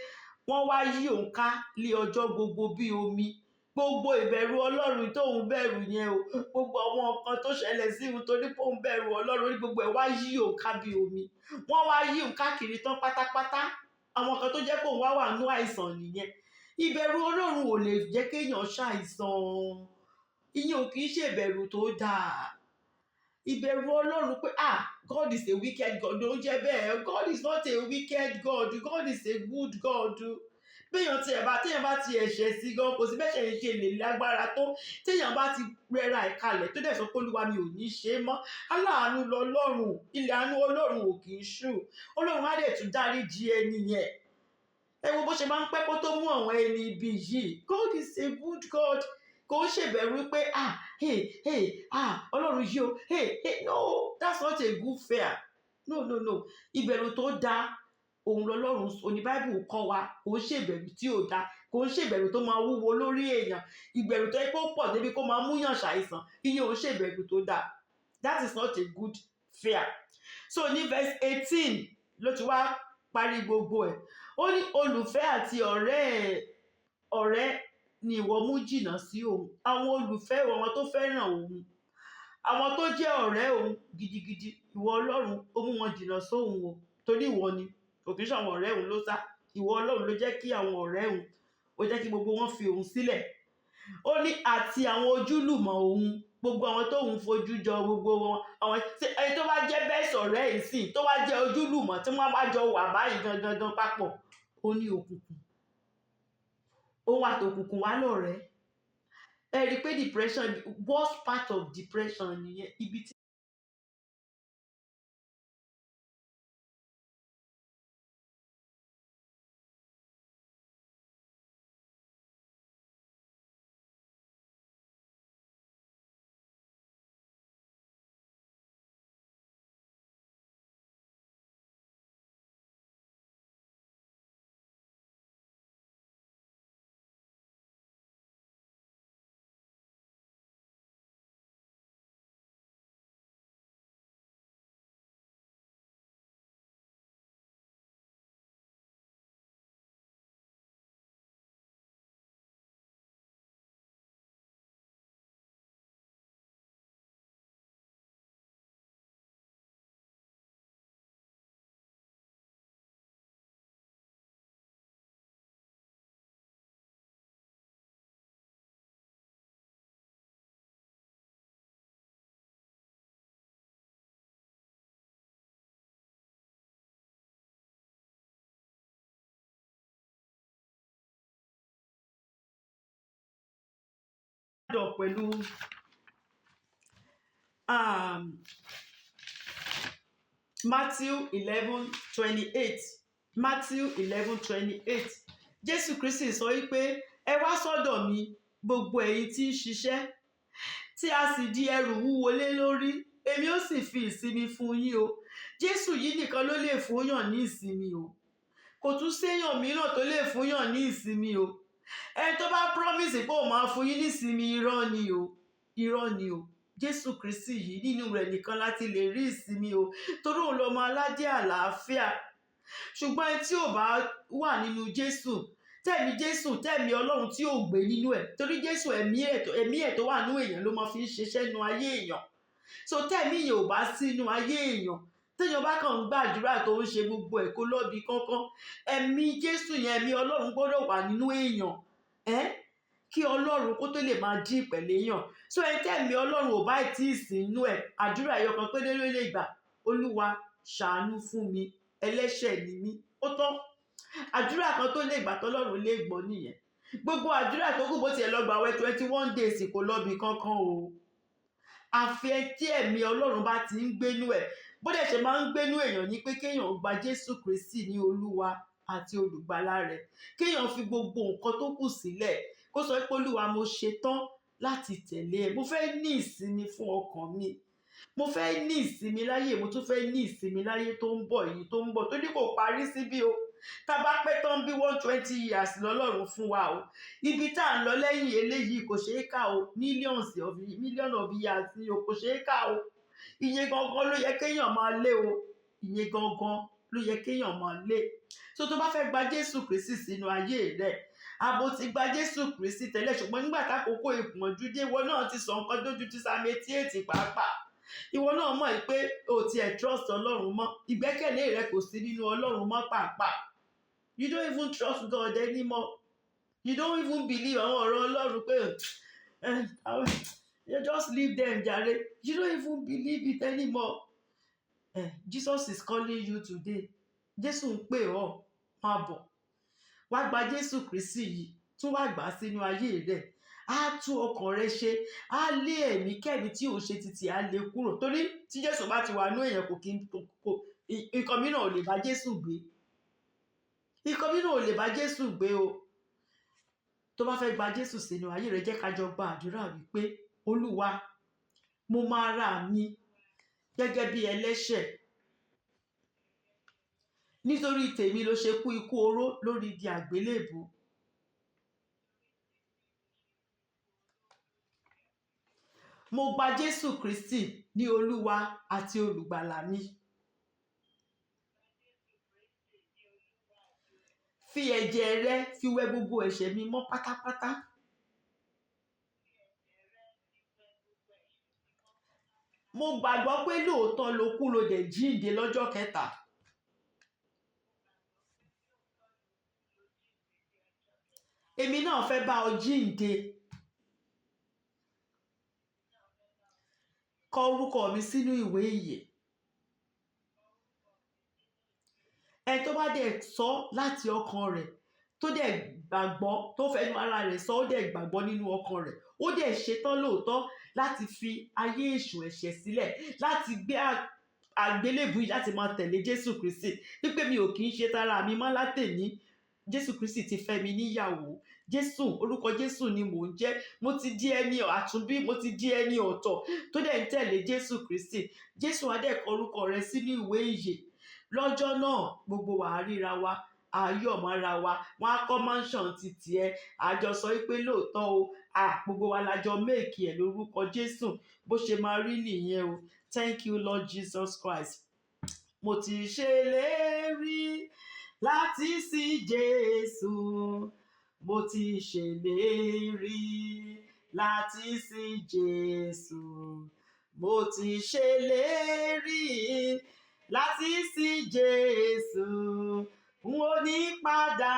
wọ́n wá yí òun ká lé ọjọ́ gbogbo bí omi. Gbogbo ìbẹ̀rù Ọlọ́run tóun bẹ̀rù yẹn o, gbogbo àwọn nǹkan tó ṣẹlẹ̀ sí òun torí pé òun bẹ̀rù Ọlọ́run, ní gbogbo ẹ̀ wá yí òun ká bí omi. Wọ́n wá yí òun káàkiri tán pátápátá. Àwọn kan tó jẹ́ kó wá wà nínú àìsàn nìyẹn. Ìbẹ̀rù Ọlọ́run ò lè jẹ́ kéèyàn ṣàìsàn. Ìyẹn ò kì í ṣe ìbẹ̀rù tó dáa. Ìbẹ̀rù Ọlọ́run pé God is a wicked God ló ń jẹ́ bẹ́ẹ̀. God is not a wicked God. God is a good God. Téèyàn bá ti ẹ̀ṣẹ̀ sí gan, kò sí bẹ́ṣẹ̀ ṣe lè lágbára tó. Téèyàn bá ti rẹra ìkalẹ̀ tó dẹ̀ sọ pé Olúwa mi ò ní ṣe é mọ́. Aláàánú lọlọ́run. Ilẹ̀ àánú Ọlọ́run ò kì í ṣú. Ọlọ́run á dẹ̀ tún dáríjì ẹni yẹn. Ẹ wo bó ṣe máa ń pẹ́ kó tó mú àwọn ẹni ibi yìí. God is a good God. Kò ń ṣèbẹ̀rù pé Ọlọ́run yìí o. No, that's not a good fear. No. Ìbẹ̀rù tó dáa òun lọ́lọ́run oní Bible kọ́ wa. Kò ń ṣèbẹ̀rù tí ò dáa. Kò ń ṣèbẹ̀rù tó máa wúwo lórí èèyàn. Ìbẹ̀rù tó yẹ kó pọ̀ débi kó máa múyàn ṣàìsàn. Ìyẹn ò ń ṣèbẹ̀rù tó dáa. That is not a good fear. So ní verse 18 ló ti wá parí gbogbo ẹ̀. Ó ní olùfẹ́ àti ọ̀rẹ́ ni ìwọ mú jìnnà sí òun. Àwọn olùfẹ́ àwọn tó fẹ́ràn òun, àwọn tó jẹ́ ọ̀rẹ́ òun gidigidi, ìwọ Ọlọ́run ó mú wọn jìnnà sóhun o. Torí ìwọ ni, kò kí ń ṣe àwọn ọ̀rẹ́ òun ló sá. Ìwọ Ọlọ́run ló jẹ́ kí àwọn ọ̀rẹ́ òun, ó jẹ́ kí gbogbo wọn fi òun sílẹ̀. Ó ní àti àwọn ojúlùmọ̀ òun, gbogbo àwọn tóun fojú jọ gbogbo wọn. Ẹni tó bá jẹ́ best ọ̀rẹ́ ìsìn, tó bá jẹ́ ojúlùmọ̀ tí wọ́n bá jọ wà báyìí gangan papọ̀, ó ní òkùnkùn. Òun àtòkùnkùn wá lọ̀rẹ́. Ẹ rí i pé depression, worst part of depression nìyẹn. Ibi tí up pẹ̀lú Matthew 11:28. Matthew 11:28. Jésù Kristi sọ wípé ẹ wá sọ́dọ̀ mi gbogbo ẹ̀yin tí ń ṣiṣẹ́ tí a sì di ẹrù wúwo lé lórí, èmi ó sì fi ìsinmi fún yín o. Jésù yìí nìkan ló lè fúnyàn ní ìsinmi o. Kò tún séèyàn mìíràn tó lè fúnyàn ní ìsinmi o. Ẹni tó bá promise pé òun máa fún yín ní ìsinmi, irọ́ ni o. Irọ́ ni o. Jésù Kristi yìí nínú rẹ̀ nìkan láti lè rí ìsinmi o. Torí òun lọmọ aládé àlàáfíà. Ṣùgbọ́n ẹni tí ò bá wà nínú Jésù, tẹ̀mí Ọlọ́run tí ò gbé nínú ẹ̀, torí Jésù ẹ̀mí ẹ̀ tó wà nínú èèyàn ló máa fi ń ṣiṣẹ́ nínú ayé èèyàn. So tẹ̀mí yẹn ò bá sí nínú ayé èèyàn, téèyàn bá kàn ń gbàdúrà tó ń ṣe gbogbo ẹ̀ kó lọ́bi kánkán, ẹ̀mí Jésù yẹn, ẹ̀mí Ọlọ́run gbọ́dọ̀ wà nínú èèyàn kí Ọlọ́run kó tó lè máa dín pẹ̀lẹ́ èèyàn. So ẹni tẹ̀mí Ọlọ́run ò bá tí ì sí nínú ẹ̀, àdúrà ẹyọ kan péré ló lè gbà: Olúwa ṣàánú fún mi, ẹlẹ́ṣẹ̀ ni mí. Ó tán. Àdúrà kan tó lè gbà tọ́lọ́run lè gbọ́ nìyẹn. Gbogbo àdúrà tó kù bó tiẹ̀ lọ gbààwẹ̀ 21 days kò lọ́bi kankan o. Àfi tí ẹ̀mí Ọlọ́run bá ti ń gbénú ẹ̀. Bó dẹ̀ ṣe máa ń gbénú èèyàn ní pé kéèyàn gba Jésù Kristi ní Olúwa àti olùgbàlà rẹ̀. Kéèyàn fi gbogbo nǹkan tó kù sílẹ̀. Kó sọ pé Olúwa, mo ṣetán láti tẹ̀lé ẹ. Mo fẹ́ ní ìsinmi fún ọkàn mi. Mo fẹ́ ní ìsinmi láyé, mo tún fẹ́ ní ìsinmi láyé tó ń bọ̀ yìí tó ń bọ̀. Torí kò parí síbí o. Tá bá pẹ́ tán bí 120 years lọ́lọ́run fún wa o. Ibi tá à ń lọ lẹ́yìn eléyìí kò ṣeé kà o. Million of years ni o, kò ṣeé kà o. Ìyẹn gangan ló yẹ kéèyàn máa lé o. Ìyẹn gangan ló yẹ kéèyàn máa lé. So tó bá fẹ́ gba Jésù Kristi sínú ayé rẹ̀, àbò ti gba Jésù Kristi tẹ́lẹ̀, ṣùgbọ́n nígbà tákòókò ìpọ́njú dé, ìwọ náà ti sọ nǹkan dójú ti Psalm 88 pàápàá. Ìwọ náà mọ̀ pé o tiẹ̀ trust Ọlọ́run mọ́. Ìgbẹ́kẹ̀lé rẹ kò sí nínú Ọlọ́run mọ́ pàápàá. You don't even trust God anymore. You don't even believe àwọn ọ̀rọ̀ Ọlọ́run pé you just leave them jàre. You don't even believe it anymore. Jesus is calling you today. Jésù ń pè ọ́, máa bọ̀. Wá gba Jésù Kristi yìí, tún wá gbà sínú ayé rẹ̀. Á tú ọkàn rẹ ṣe, á lé ẹ̀mí kẹ́mi tí ò ṣe títí á lé kúrò. Torí tí Jésù bá ti wà nínú èèyàn nǹkan mìíràn ò lè bá Jésù gbé. Nǹkan mìíràn ò lè bá Jésù gbé o. Tó bá fẹ́ gba Jésù sínú ayé rẹ̀, jẹ́ ká jọ gba àdúrà wípé Olúwa, mo máa ra mi gẹ́gẹ́ bí ẹlẹ́ṣẹ̀. Nítorí tèmi ló ṣe kú ikú oró lórí igi àgbélébùú. Mo gba Jésù Kristi ní Olúwa àti olùgbàlà mi. Fi ẹ̀jẹ̀ rẹ fi wẹ gbogbo ẹ̀ṣẹ̀ mi mọ́ pátápátá. Mo gbàgbọ́ pé lóòótọ́ ló kú ló dẹ̀ jíǹde lọ́jọ́ kẹta. Èmi náà fẹ́ bá ọ jíǹde. Kọ orúkọ mi sínú ìwé ìyè. Ẹni tó bá dẹ̀ sọ láti ọkàn rẹ̀, tó dẹ̀ gbàgbọ́, tó fẹnu ara rẹ̀ sọ, ó dẹ̀ gbàgbọ́ nínú ọkàn rẹ̀, ó dẹ̀ ṣetán lóòótọ́ láti fi ayé èṣù ẹ̀ṣẹ̀ sílẹ̀, láti gbé àgbélébùú yìí, láti máa tẹ̀lé Jésù Kristi. Wípé mi ò kì í ṣe tara mi mọ́ látèní. Jésù Kristi ti fẹ́ mi níyàwó. Orúkọ Jésù ni mò ń jẹ́. Mo ti di ẹni àtúnbí, mo ti di ẹni ọ̀tọ̀ tó dẹ̀ ń tẹ̀lé Jésù Kristi. Jésù á dẹ̀ kọ orúkọ rẹ sínú ìwé ìyè. Lọ́jọ́ náà gbogbo wa á ríra wa, ayọ̀ mọ́ra wa. Wọ́n á kọ́ mansion ti tiẹ̀. Àjọ sọ wípé lóòótọ́ o, gbogbo wa lájọ méèkì ẹ̀ lórúkọ Jésù. Bó ṣe máa rí nìyẹn o. Thank you, Lord Jesus Christ. Mo ti ṣèlérí láti sin Jésù. Mo ti ṣèlérí láti sin Jésù. Mo ti ṣèlérí láti sin Jésù. N ò ní padà.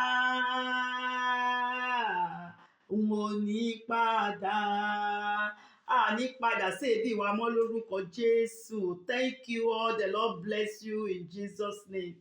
N ò ní padà. Ní padà sí ibi wa mọ́ lórúkọ Jésù. Thank you all. The Lord bless you in Jesus' name.